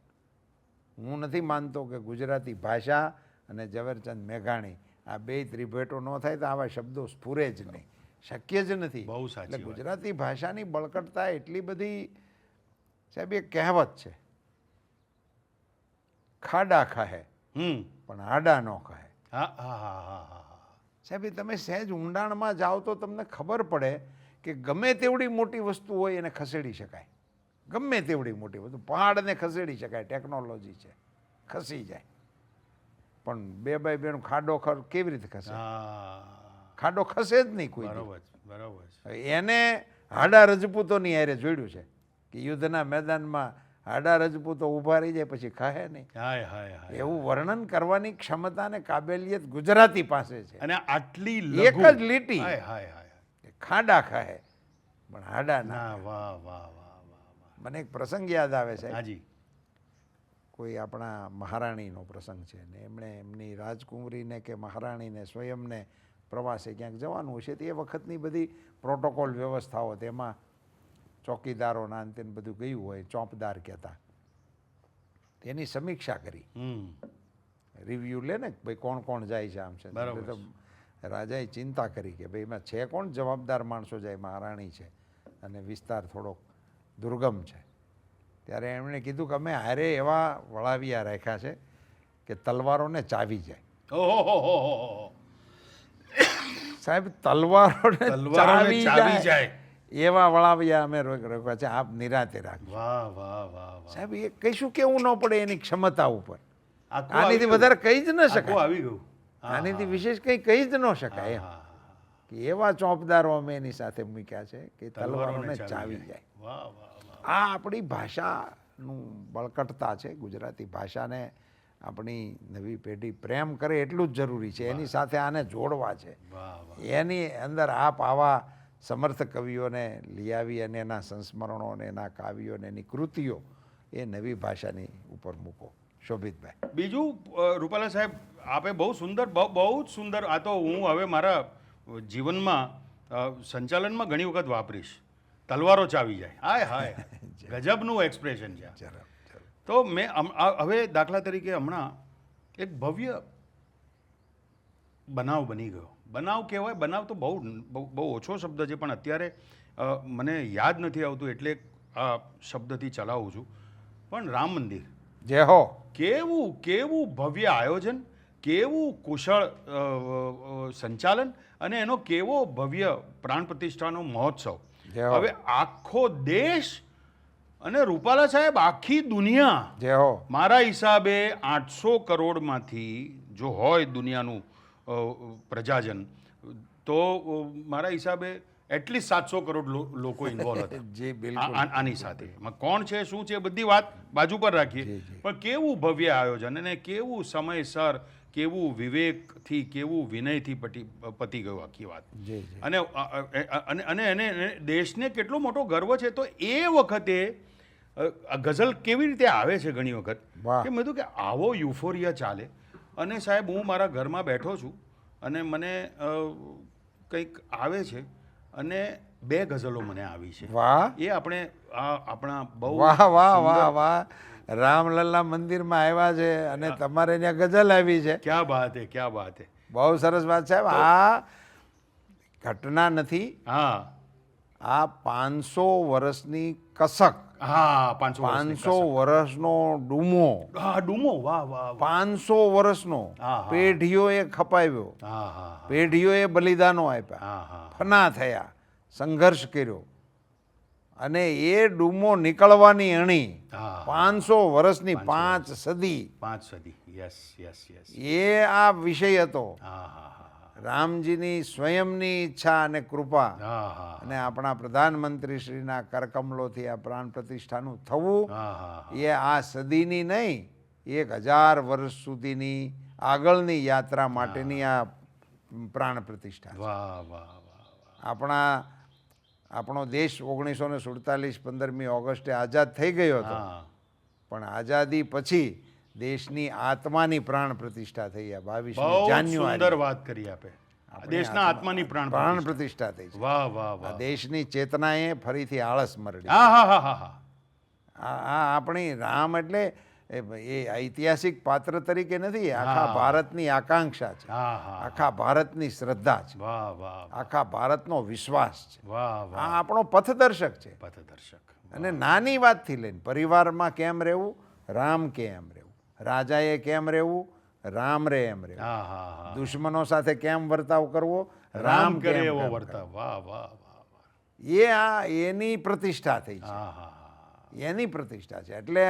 હું નથી માનતો કે ગુજરાતી ભાષા અને ઝવેરચંદ મેઘાણી આ બે ત્રિભેટો ન થાય તો આવા શબ્દો સ્ફુરે જ નહીં, શક્ય જ નથી. બહુ સાચી એટલે વાત. ગુજરાતી ભાષાની બળકટતા એટલી બધી સાહેબ, એક કહેવત છે, ખાડા ખાહે પણ આડા ન ખાહે. હા હા હા હા હા હા સાહેબ એ તમે સહેજ ઊંડાણમાં જાઓ તો તમને ખબર પડે કે ગમે તેવડી મોટી વસ્તુ હોય એને ખસેડી શકાય. ગમે તેવડી મોટી વસ્તુ, પહાડને ખસેડી શકાય, ટેકનોલોજી છે, ખસી જાય. પણ 2x2 નો ખાડો કેવી રીતે ખસે? હા ખાડો ખસે જ નહીં કોઈ દી. બરોબર છે, બરોબર છે. એને હાડા રજપૂતોની હારે જોડ્યું છે કે યુદ્ધના મેદાનમાં હાડા રજપૂતો ઊભા રહી જાય પછી ખાહે નહીં. હાય હાય હાય એવું વર્ણન કરવાની ક્ષમતા અને કાબેલિયત ગુજરાતી પાસે છે. અને આટલી એક લઘુ જ લીટી. હાય હાય હાય કે ખાડા ખાહે પણ હાડા ના. ના વાહ વાહ વાહ વાહ મને એક પ્રસંગ યાદ આવે છે. હાજી કોઈ આપણા મહારાણીનો પ્રસંગ છે ને એમણે એમની રાજકુંવરીને કે મહારાણીને સ્વયંને પ્રવાસે ક્યાંક જવાનું હશે તો એ વખતની બધી પ્રોટોકોલ વ્યવસ્થાઓ, તેમાં ચોકીદારોના અંતે બધું ગયું હોય, ચોપદાર કહેતા, તેની સમીક્ષા કરી, રિવ્યૂ લે ને કે ભાઈ કોણ કોણ જાય છે, આમ છે. બરાબર તો રાજાએ ચિંતા કરી કે ભાઈ એમાં છે કોણ જવાબદાર માણસો જાય, મહારાણી છે અને વિસ્તાર થોડોક દુર્ગમ છે. ત્યારે એમણે કીધું કે અમે હારે એવા વળાવિયા રાખ્યા છે કે તલવારોને ચાવી જાય. ઓહો સાહેબ તલવારોને તલવારોને ચાવી જાય. એવા વળાવિયા અમે રાખ્યા છે, આપ નિરાતે રાખજો. વાહ વાહ વાહ વાહ સાહેબ એ કશું કેવું ન પડે એની ક્ષમતા ઉપર. આખું આનીથી આવી વધારે કહી જ ન આખું શકાય. આવી ગયું. હા, આનીથી વિશેષ કંઈ કહી જ ન શકાય એમ. હા, હા. કે એવા ચોપદારો અમે એની સાથે મૂક્યા છે કે તલવારોને તલવારોને ચાવી જાય. વાહ વાહ વાહ આ આપણી ભાષાનું બળકટતા છે. ગુજરાતી ભાષાને આપણી નવી પેઢી પ્રેમ કરે એટલું જ જરૂરી છે. એની સાથે આને જોડવા છે. વાહ વાહ એની અંદર આપ આવા સમર્થ કવિઓને લઈ આવી અને એના સંસ્મરણો અને એના કાવ્યો અને એની કૃતિઓ એ નવી ભાષાની ઉપર મૂકો. શોભિતભાઈ, બીજું રૂપાલા સાહેબ આપે બહુ સુંદર બહુ જ સુંદર, આ તો હું હવે મારા જીવનમાં સંચાલનમાં ઘણી વખત વાપરીશ. તલવારો ચાવી જાય, હાય હાય ગજબનું એક્સપ્રેશન છે આ. જરૂર જરૂર. તો મેં હવે દાખલા તરીકે હમણાં એક ભવ્ય બનાવ બની ગયો. બનાવ કહેવાય, બનાવ તો બહુ બહુ ઓછો શબ્દ છે, પણ અત્યારે મને યાદ નથી આવતું એટલે આ શબ્દથી ચલાવું છું. પણ રામ મંદિર, જય હો. કેવું કેવું ભવ્ય આયોજન, કેવું કુશળ સંચાલન અને એનો કેવો ભવ્ય પ્રાણ પ્રતિષ્ઠાનો મહોત્સવ. જય હો. હવે આખો દેશ અને રૂપાલા સાહેબ આખી દુનિયા, જય હો. મારા હિસાબે 800 કરોડમાંથી જો હોય દુનિયાનું પ્રજાજન, તો મારા હિસાબે એટલીસ્ટ 700 કરોડ લોકો ઇન્વોલ્વ હતા. જી બિલકુલ. આની સાથે એમાં કોણ છે શું છે બધી વાત બાજુ પર રાખીએ, જી, જી. પણ કેવું ભવ્ય આયોજન અને કેવું સમયસર, કેવું વિવેકથી, કેવું વિનયથી પતી ગયું આખી વાત. જી જી. અને એને દેશને કેટલો મોટો ગર્વ છે. તો એ વખતે આ ગઝલ કેવી રીતે આવે છે ઘણી વખત વાહ. કે મેં કીધું કે આવો યુફોરિયા ચાલે. અને સાહેબ હું મારા ઘરમાં બેઠો છું અને મને કંઈક આવે છે અને 2 ગઝલો મને આવી છે. વાહ એ આપણે આપણા બહુ વાહ વાહ વાહ વાહ રામલલ્લા મંદિરમાં આવ્યા છે અને તમારે ત્યાં ગઝલ આવી છે. ક્યાં બાત હે, ક્યાં બાત હે. બહુ સરસ વાત સાહેબ. આ ઘટના નથી, હા આ 500 વર્ષની કસક, હા 500 500 વર્ષનો ડૂમો, હા ડૂમો, વાહ વાહ વાહ. 500 વર્ષનો હા, હા. પેઢીઓએ ખપાવ્યો, હા હા પેઢીઓએ બલિદાનો આપ્યા, હા હા ફના થયા, સંઘર્ષ કર્યો અને એ ડૂમો નીકળવાની અણી હા. 500 વર્ષની, 500 5 સદી, 5 સદી. Yes yes yes. એ આ વિષય હતો. હા હા હા રામજીની સ્વયંની ઈચ્છા અને કૃપા હા હા અને આપણા પ્રધાનમંત્રી શ્રીના કરકમલોથી આ પ્રાણ પ્રતિષ્ઠાનું થવું, હા હા. એ આ સદીની નહીં, 1000 વર્ષ સુધીની આગળની યાત્રા માટેની આ પ્રાણ પ્રતિષ્ઠા છે. વાહ વાહ વાહ. આપણો દેશ 1947 15મી ઓગસ્ટે આઝાદ થઈ ગયો હતો, હા પણ આઝાદી પછી દેશની આત્માની પ્રાણ પ્રતિષ્ઠા થઈ આ 22મી બહુ સુંદર જાન્યુઆરી વાત કરી આપે. દેશના આત્માની પ્રાણ પ્રાણ પ્રતિષ્ઠા. પ્રતિષ્ઠા થઈ છે. વાહ વાહ આ વાહ. દેશની ચેતનાએ ફરીથી આળસ મરડી. હા હા હા હા હા. આ આપણી રામ એટલે એ ઐતિહાસિક પાત્ર તરીકે નથી, આખા હા. ભારતની આકાંક્ષા છે, હા હા. આખા ભારતની શ્રદ્ધા છે, વાહ વાહ આખા ભારતનો વિશ્વાસ છે. વાહ આ વાહ. આપણો પથદર્શક છે. પથદર્શક. અને નાની વાતથી લઈને પરિવારમાં કેમ રહેવું, રામ કેમ રહેવું, રાજાએ કેમ રહેવું, રામ રે એમ રહેવું, હા હા હા. દુશ્મનો સાથે કેમ વર્તાવ કરવો, રામ કરે કેમ એવો કેમ વર્તાવ. વાહ વાહ વાહ વાહ. કરવો. એની પ્રતિષ્ઠા થઈ છે, હા હા હા. એની પ્રતિષ્ઠા છે. એટલે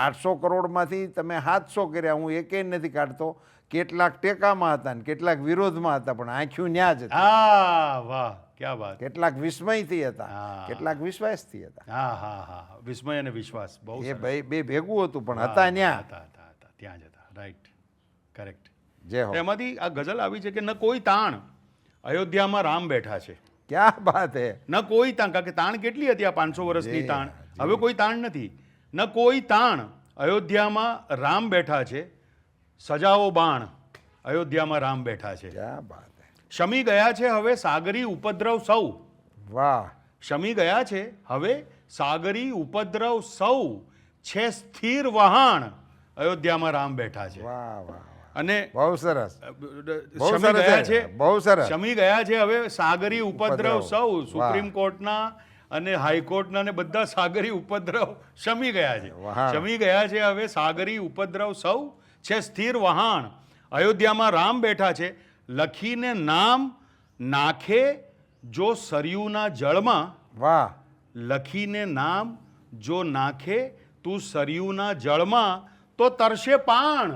800 કરોડમાંથી તમે 700 કર્યા, હું એકેય નથી કાઢતો. કેટલાક ટેકામાં હતા ને કેટલાક વિરોધમાં હતા, પણ આંખ્યું ન્યા જ હતી. હા વાહ ક્યાં વાત. કેટલાક વિસ્મયથી હતા, હા. કેટલાક વિશ્વાસથી હતા. હા હા હા. વિસ્મય અને વિશ્વાસ બહુ એ સરસ. બે ભેગું હતું, પણ વાહ, હતા ન્યા. હતા હતા હતા ત્યાં જ હતા. રાઈટ. કરેક્ટ. જય હો. એમાંથી આ ગઝલ આવી છે કે ન કોઈ તાણ, અયોધ્યામાં રામ બેઠા છે. ક્યાં બાત હે. ન કોઈ તાણ, કારણ કે તાણ કેટલી હતી આ 500 વર્ષની જી, તાણ. જી. હવે કોઈ તાણ નથી. ન કોઈ તાણ, અયોધ્યામાં રામ બેઠા છે. સજાઓ બાણ, અયોધ્યામાં રામ બેઠા છે. ક્યાં બાત હે. શમી ગયા છે હવે સાગરી ઉપદ્રવ સૌ. વાહ શમી ગયા છે હવે સાગરી ઉપદ્રવ સૌ, છે સ્થિર વહાણ, અયોધ્યામાં રામ બેઠા છે. વાહ વાહ વાહ. અને બહુ સરસ. બહુ શમી સરસ ગયા છે, છે, બહુ સરસ. શમી ગયા છે હવે સાગરી ઉપદ્રવ ઉપદ્રવ. સૌ. વાહ. સુપ્રીમ કોર્ટના અને હાઈકોર્ટના ને બધા સાગરી ઉપદ્રવ શમી ગયા છે. વહાણ. શમી ગયા છે હવે સાગરી ઉપદ્રવ સૌ, છે સ્થિર વહાણ, અયોધ્યામાં રામ બેઠા છે. લખીને નામ નાખે જો સરયુના જળમાં, વાહ લખીને નામ જો નાખે તું સરયુના જળમાં, તો તરશે પાણ,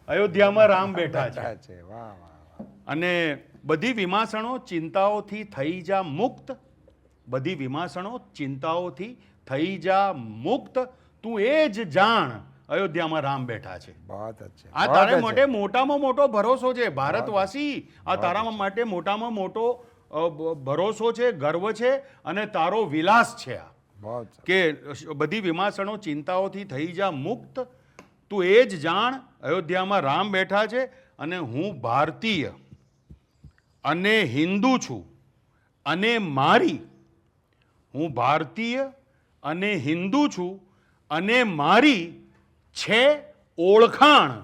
અયોધ્યામાં રામ બેઠા છે. બેઠા છે. વાહ વાહ વાહ. અને બધી વિમાસણો ચિંતાઓથી થઈ જા મુક્ત, બધી વિમાસણો ચિંતાઓથી થઈ જા મુક્ત, તું એ જ જાણ, અયોધ્યામાં રામ બેઠા છે. बहुत अच्छे. આ बहुत તારે अच्छे. માટે મોટામાં મોટો ભરોસો છે ભારતવાસી. આ તારા માટે મોટામાં મોટો ભરોસો છે, ગર્વ છે અને તારો વિલાસ છે આ. बहुत सरस. કે બધી વિમાસણો ચિંતાઓથી થઈ જા મુક્ત, તું એ જ જાણ, અયોધ્યામાં રામ બેઠા છે. અને હું ભારતીય અને હિન્દુ છું અને મારી, હું ભારતીય અને હિન્દુ છું અને મારી છે ઓળખાણ,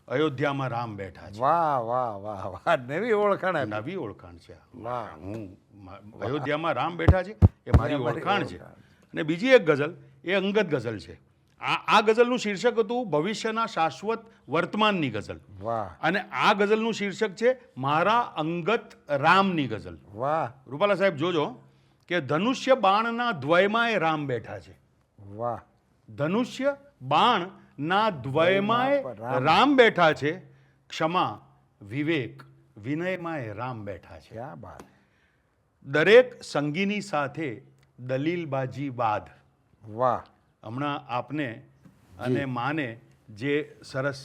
અયોધ્યામાં રામ બેઠા છે. વાહ વાહ વાહ વાહ. નવી ઓળખાણ આપી. નવી ઓળખાણ છે. વાહ. અયોધ્યામાં રામ બેઠા છે એ મારી અમારી ઓળખાણ છે. ઓળખાણ. અને બીજી એક ગઝલ, એ અંગત ગઝલ છે. આ ગઝલનું શીર્ષક હતું ભવિષ્યના શાશ્વત વર્તમાનની ગઝલ. વાહ અને આ ગઝલનું શીર્ષક છે મારા અંગત રામની ગઝલ. વાહ રૂપાલા સાહેબ જોજો કે ધનુષ્ય બાણના દ્વયમાં એ રામ બેઠા છે. વાહ. ધનુષ્ય બાણના દ્વયમાં રામ. રામ બેઠા છે. ક્ષમા વિવેક વિનયમાં એ રામ બેઠા છે. ક્યાં બાત. દરેક સંગીની સાથે દલીલબાજી બાદ. વાહ હમણાં આપને અને માને જે સરસ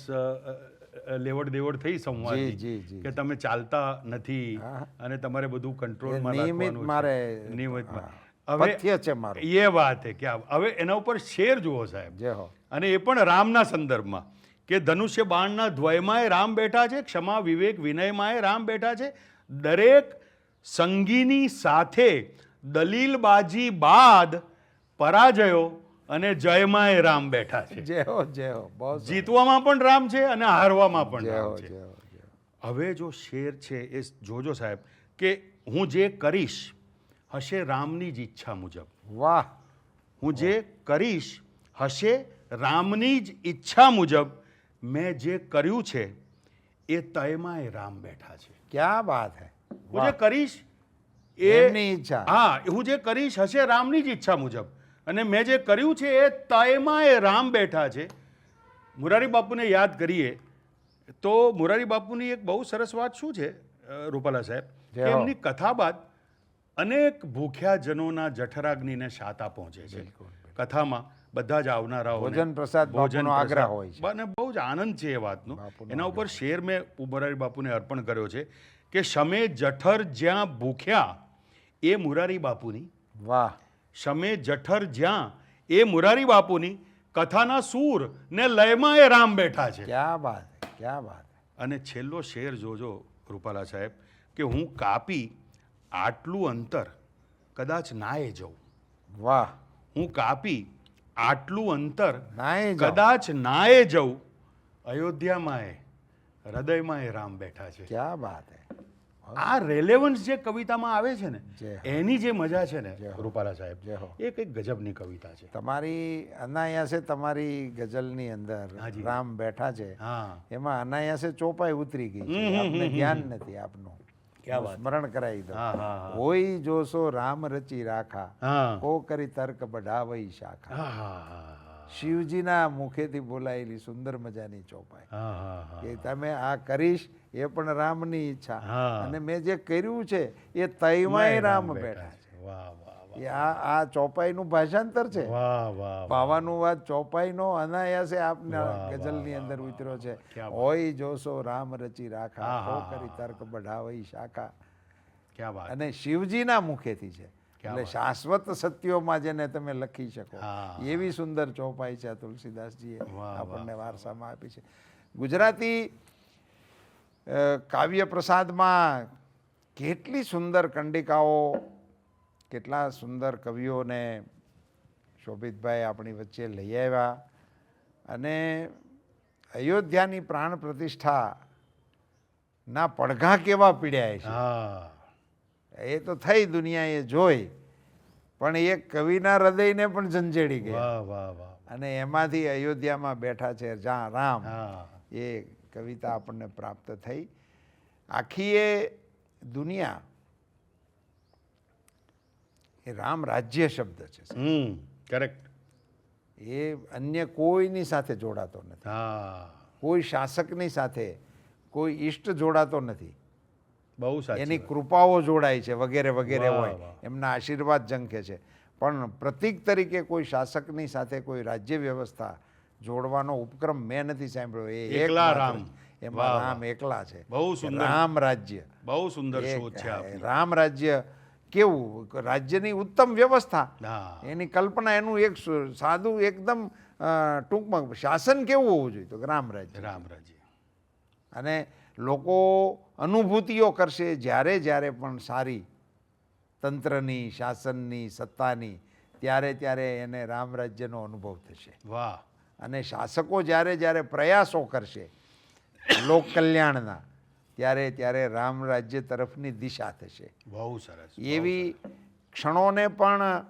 લેવડ દેવડ થઈ જી સંવાદની, જી જી. કે તમે ચાલતા નથી હા. અને તમારે બધું કંટ્રોલમાં નિયમિત રાખવાનું મારે છે. નિયમિતમાં. હા. હવે પથ્ય છે મારું. એ વાત છે કે હવે એના ઉપર શેર જુઓ સાહેબ, જય હો. અને એ પણ રામના સંદર્ભમાં, કે ધનુષ્ય બાણના દ્વયમાંય રામ બેઠા છે. ક્ષમા વિવેક વિનયમાંય રામ બેઠા છે. દરેક સંગીની સાથે દલીલબાજી બાદ પરાજયો અને જયમાં રામ બેઠા છે. જય હો જય હો, બહુ સરસ. જીતવામાં પણ રામ છે અને હારવામાં પણ જય હો રામ છે. જય હો જય હો. હવે જો શેર છે એ જોજો સાહેબ કે હું જે કરીશ હશે રામની જ ઈચ્છા મુજબ. વાહ, હું જે કરીશ હશે રામની જ ઈચ્છા મુજબ. મેં જે કર્યું છે એ તયમાં રામ બેઠા છે. ક્યાં બાત હે. હું જે કરીશ એમની ઈચ્છા. હા, હું જે કરીશ હશે રામની જ ઈચ્છા મુજબ અને મેં જે કર્યું છે એ તયમાં રામ બેઠા છે. મોરારી બાપુને યાદ કરીએ તો મોરારી બાપુની એક બહુ સરસ વાત શું છે રૂપાલા સાહેબ જય કે હો. એમની કથા બાદ અનેક ભૂખ્યા જનોના જઠરાગ્નિને શાતા પહોંચે છે. કથામાં બધા જ આવનારાઓ ભોજન પ્રસાદ બાપુનો આગ્રહ હોય છે. અને બહુ જ આનંદ છે એ વાતનો. બાપુનો એના ઉપર શેર મેં મોરારી બાપુને અર્પણ કર્યો છે કે શમે જઠર જ્યાં ભૂખ્યા એ મોરારી બાપુની. વાહ, શમે જઠર જ્યાં એ મોરારી બાપુની. કથાના સૂર ને લયમાં એ રામ બેઠા છે. ક્યાં બાત હે, ક્યાં બાત હે. અને છેલ્લો શેર જોજો રૂપાલા સાહેબ કે હું કાપી આટલું અંતર કદાચ નાએ જઉં. વાહ, હું કાપી આટલું અંતર નાય જાઓ. કદાચ નાએ જઉં. અયોધ્યામાં હૃદયમાં એ રામ બેઠા છે. ક્યાં બાત હે. આ રેલેવન્સ જે કવિતામાં આવે છે ને જય હો. એની જે મજા છે ને જય હો. રૂપાલા સાહેબ જય હો. એ કંઈક ગજબની કવિતા છે. તમારી અનાયાસે તમારી ગઝલની અંદર હાજી. રામ બેઠા છે, હા, એમાં અનાયાસે ચોપાઈ ઉતરી ગઈ છે. આપને ધ્યાન નથી આપનું. ક્યાં વાત. સ્મરણ કરાવી દો. હા, હા, હા. હોય જોશો રામ રચી રાખા, હા, કો કરી તર્ક બઢાવઈ શાખા. હા, હા, હા, શિવજીના મુખેથી બોલાયેલી સુંદર મજાની ચોપાઈ હા, હા, હા. કે તમે આ કરીશ એ પણ રામની ઈચ્છા, હા. અને મેં જે કર્યું છે એ તયમાંય રામ બેઠા છે. વાહ, વાહ, વાહ. એ આ ચોપાઈનું ભાષાંતર છે. વાહ, વાહ, વાહ. પાવાનું વાત ચોપાઈનો અનાયાસે આપના વાહ, વાહ, ગઝલની અંદર ઉતર્યો છે. ક્યાં વાત. હોય જોશો રામ રચી રાખા, હા, કો હા, કરી તર્ક બઢાવઈ શાખા. ક્યાં વાત. અને શિવજીના મુખેથી છે. ક્યાં એટલે વાત. શાશ્વત સત્યોમાં જેને તમે લખી શકો હા. એવી સુંદર ચોપાઈ છે આ તુલસીદાસજીએ વાહ, આપણને વાહ, વારસામાં આપી છે. ગુજરાતી કાવ્ય પ્રસાદમાં કેટલી સુંદર કંડિકાઓ, કેટલા સુંદર કવિઓને શોભિતભાઈ આપણી વચ્ચે લઈ આવ્યા. અને અયોધ્યાની પ્રાણ પ્રતિષ્ઠા ના પડઘા કેવા પીડ્યા છે હા, એ તો થઈ, દુનિયાએ જોઈ, પણ એ કવિના હૃદયને પણ ઝંઝેડી ગયા. વાહ, વાહ, વાહ. અને એમાંથી અયોધ્યામાં બેઠા છે જ્યાં રામ, હા, એ કવિતા આપણને પ્રાપ્ત થઈ. આખી એ દુનિયા એ રામ રાજ્ય શબ્દ છે, કરેક્ટ. એ અન્ય કોઈની સાથે જોડાતો નથી. હા, કોઈ શાસકની સાથે કોઈ ઈષ્ટ જોડાતો નથી. બહુ સાચી એની વાત. કૃપાઓ જોડાય છે વગેરે વગેરે વાહ, હોય, વાહ. એમના આશીર્વાદ ઝંખે છે. પણ પ્રતીક તરીકે કોઈ શાસકની સાથે કોઈ રાજ્ય વ્યવસ્થા જોડવાનો ઉપક્રમ મેં નથી સાંભળ્યો. એ એકલા એકમાત્ર રામ. છે. એમાં વાહ, રામ વાહ. એકલા છે. બહુ કે સુંદર. રામ રાજ્ય. બહુ સુંદર એક શોધ છે આપની. રામ રાજ્ય કેવું, રાજ્યની ઉત્તમ વ્યવસ્થા, હા, એની કલ્પના, એનું એક સાદું એકદમ ટૂંકમાં શાસન કેવું હોવું જોઈએ, તો કે રામ રાજ્ય. રામ રાજ્ય. અને લોકો અનુભૂતિઓ કરશે જ્યારે જ્યારે પણ સારી તંત્રની, શાસનની, સત્તાની, ત્યારે ત્યારે એને રામ રાજ્યનો અનુભવ થશે. વાહ. અને શાસકો જ્યારે જ્યારે પ્રયાસો કરશે લોક કલ્યાણના, ત્યારે ત્યારે રામ રાજ્ય તરફની દિશા થશે. બહુ સરસ. એવી ક્ષણોને પણ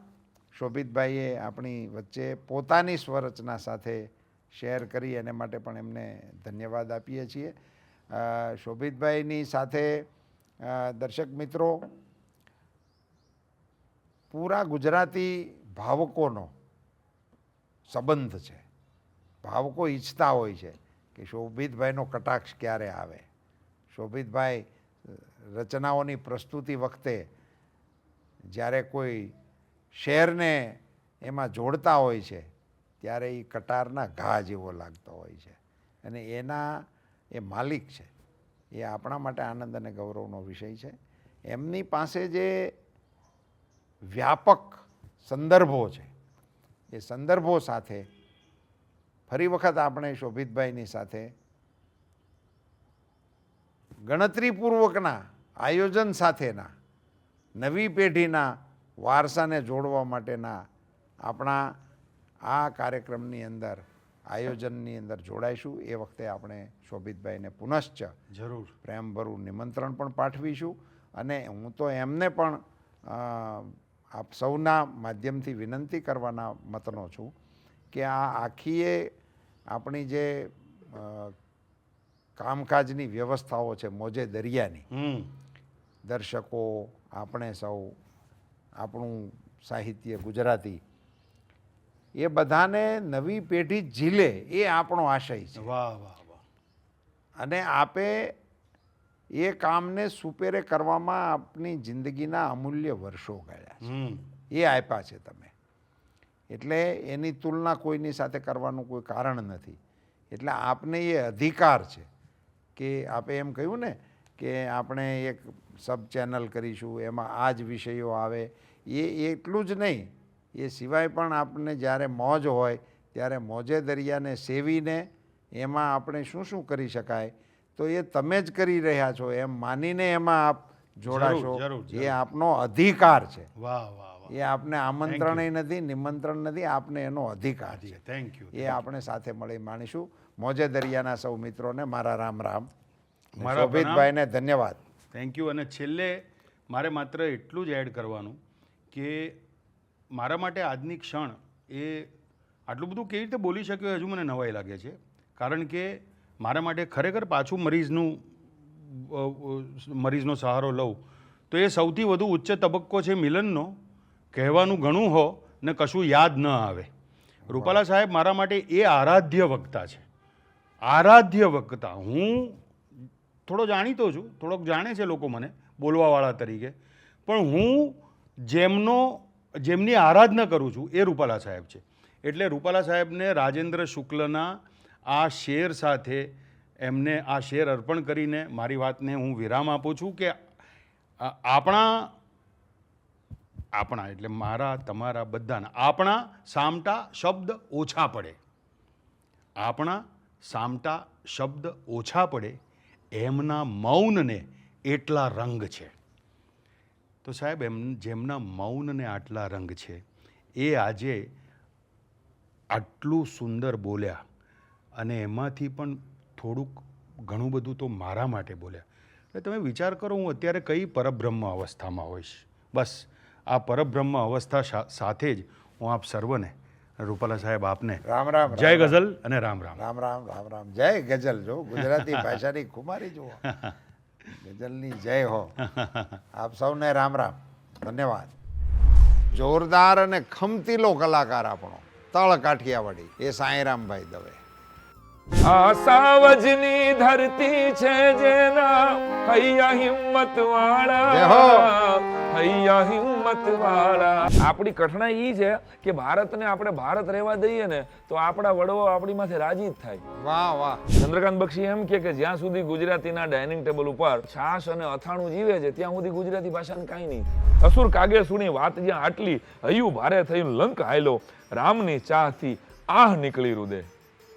શોભિતભાઈએ આપણી વચ્ચે પોતાની સ્વરચના સાથે શેર કરી, એને માટે પણ એમને ધન્યવાદ આપીએ છીએ. શોભિતભાઈની સાથે દર્શક મિત્રો, પૂરા ગુજરાતી ભાવકોનો સંબંધ છે. ભાવકો ઈચ્છતા હોય છે કે શોભિતભાઈનો કટાક્ષ ક્યારે આવે. શોભિતભાઈ રચનાઓની પ્રસ્તુતિ વખતે જ્યારે કોઈ શેરને એમાં જોડતા હોય છે ત્યારે એ કટારના ઘા જેવો લાગતો હોય છે. અને એના એ માલિક છે. એ આપણા માટે આનંદ અને ગૌરવનો વિષય છે. એમની પાસે જે વ્યાપક સંદર્ભો છે, એ સંદર્ભો સાથે ફરી વખત આપણે શોભિતભાઈની સાથે ગણતરીપૂર્વકના આયોજન સાથેના નવી પેઢીના વારસાને જોડવા માટેના આપણા આ કાર્યક્રમની અંદર આયોજનની અંદર જોડાઈશું. એ વખતે આપણે શોભિતભાઈને પુનશ્ચ જરૂર પ્રેમભરું નિમંત્રણ પણ પાઠવીશું. અને હું તો એમને પણ આપ સૌના માધ્યમથી વિનંતી કરવાના મતનો છું કે આ આખીએ આપણી જે કામકાજની વ્યવસ્થાઓ છે મોજે દરિયાની, દર્શકો, આપણે સૌ, આપણું સાહિત્ય ગુજરાતી, એ બધાને નવી પેઢી ઝીલે એ આપણો આશય છે. વાહ વાહ વાહ. અને આપે એ કામને સુપેરે કરવામાં આપની જિંદગીના અમૂલ્ય વર્ષો ગયા છે, એ આપ્યા છે તમે. એટલે એની તુલના કોઈની સાથે કરવાનું કોઈ કારણ નથી. એટલે આપને એ અધિકાર છે કે આપે એમ કહ્યું ને કે આપણે એક સબ ચેનલ કરીશું, એમાં આ જ વિષયો આવે, એ એટલું જ નહીં, એ સિવાય પણ આપણને જ્યારે મોજ હોય ત્યારે મોજે દરિયાને સેવીને એમાં આપણે શું શું કરી શકાય તો એ તમે જ કરી રહ્યા છો એમ માનીને એમાં આપ જોડાશો. એ આપનો અધિકાર છે. વાહ વાહ વાહ. એ આપને આમંત્રણય નથી, નિમંત્રણ નથી, આપને એનો અધિકાર છે. Thank you. એ આપણે સાથે મળી માણીશું. મોજે દરિયાના સૌ મિત્રોને મારા રામ રામ. મારા શોભિતભાઈને ધન્યવાદ. Thank you. અને છેલ્લે મારે માત્ર એટલું જ એડ કરવાનું કે મારા માટે આજની ક્ષણ એ આટલું બધું કેવી રીતે બોલી શક્યો હજુ મને નવાઈ લાગે છે. કારણ કે મારા માટે ખરેખર પાછું મરીઝનો સહારો લઉં તો એ સૌથી વધુ ઉચ્ચ તબક્કો છે મિલનનો. કહેવાનું ઘણું હો ને કશું યાદ ન આવે. રૂપાલા સાહેબ મારા માટે એ આરાધ્ય વક્તા છે. આરાધ્ય વક્તા. હું થોડો જાણીતો છું, થોડોક જાણે છે લોકો મને બોલવાવાળા તરીકે, પણ હું જેમની આરાધના કરું છું એ રૂપાલા સાહેબ છે. એટલે રૂપાલા સાહેબને રાજેન્દ્ર શુક્લના આ શેર સાથે એમને આ શેર અર્પણ કરીને મારી વાતને હું વિરામ આપું છું કે આપણા એટલે મારા તમારા બધાના આપણા સામટા શબ્દ ઓછા પડે, આપણા સામટા શબ્દ ઓછા પડે એમના મૌનને એટલા રંગ છે. તો સાહેબ જેમના મૌનને આટલા રંગ છે એ આજે આટલું સુંદર બોલ્યા અને એમાંથી પણ થોડુંક ઘણું બધું તો મારા માટે બોલ્યા. એટલે તમે વિચાર કરો હું અત્યારે કઈ પરબ્રહ્મ અવસ્થામાં હોઈશ. બસ આ પરબ્રહ્મ અવસ્થા સાથે જ હું આપ સર્વને રૂપાલા સાહેબ આપને રામ રામ. જય ગઝલ અને રામ રામ. રામ રામ રામ રામ. જય ગઝલ. જો ગુજરાતી ભાષાની ખુમારી જુઓ, ગઝલની જય હો. આપ સૌને રામ રામ. ધન્યવાદ. જોરદાર અને ખમતીલો કલાકાર આપણો તળ કાઠિયાવાડી એ સાંઈરામભાઈ દવે. આ સાવજની ધરતી છે જેના હૈયા હિંમત વાળા, હૈયા હિંમત વાળા. આપણી કઠણાઈ ઈ છે કે ભારતને આપણે ભારત રહેવા દઈએ ને તો આપણા વડવો આપણી માથે રાજી જ થાય. વાહ વાહ. ચંદ્રકાંત બક્ષી એમ કે જ્યાં સુધી ગુજરાતીના ડાઇનિંગ ટેબલ ઉપર છાશ અને અથાણું જીવે છે ત્યાં સુધી ગુજરાતી ભાષાને કાંઈ નહીં. અસુર કાગે સુણી વાત જ્યાં આટલી, હૈયું ભારે થયું લંક હાયલો, રામની ચાહથી આહ નીકળી રુદે.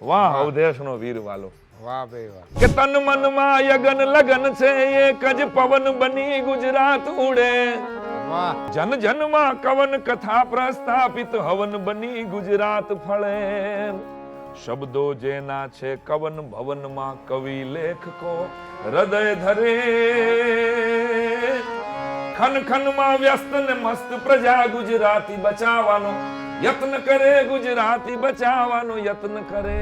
વાહ અવધેશનો વીર વાલો. વાહ ભાઈ વાહ. કે તન મનમાં યગન લગન છે એક જ પવન બની ગુજરાત ઉડે. વાહ. જન જનમાં કવન કથા પ્રસ્થાપિત હવન બની ગુજરાત ફળે. શબ્દો જેના છે કવન ભવનમાં કવિ લેખકો હૃદય ધરે. ખન ખનમાં વ્યસ્ત ને મસ્ત પ્રજા ગુજરાતી બચાવવાનો યત્ન કરે, ગુજરાતી બચાવવાનો યત્ન કરે.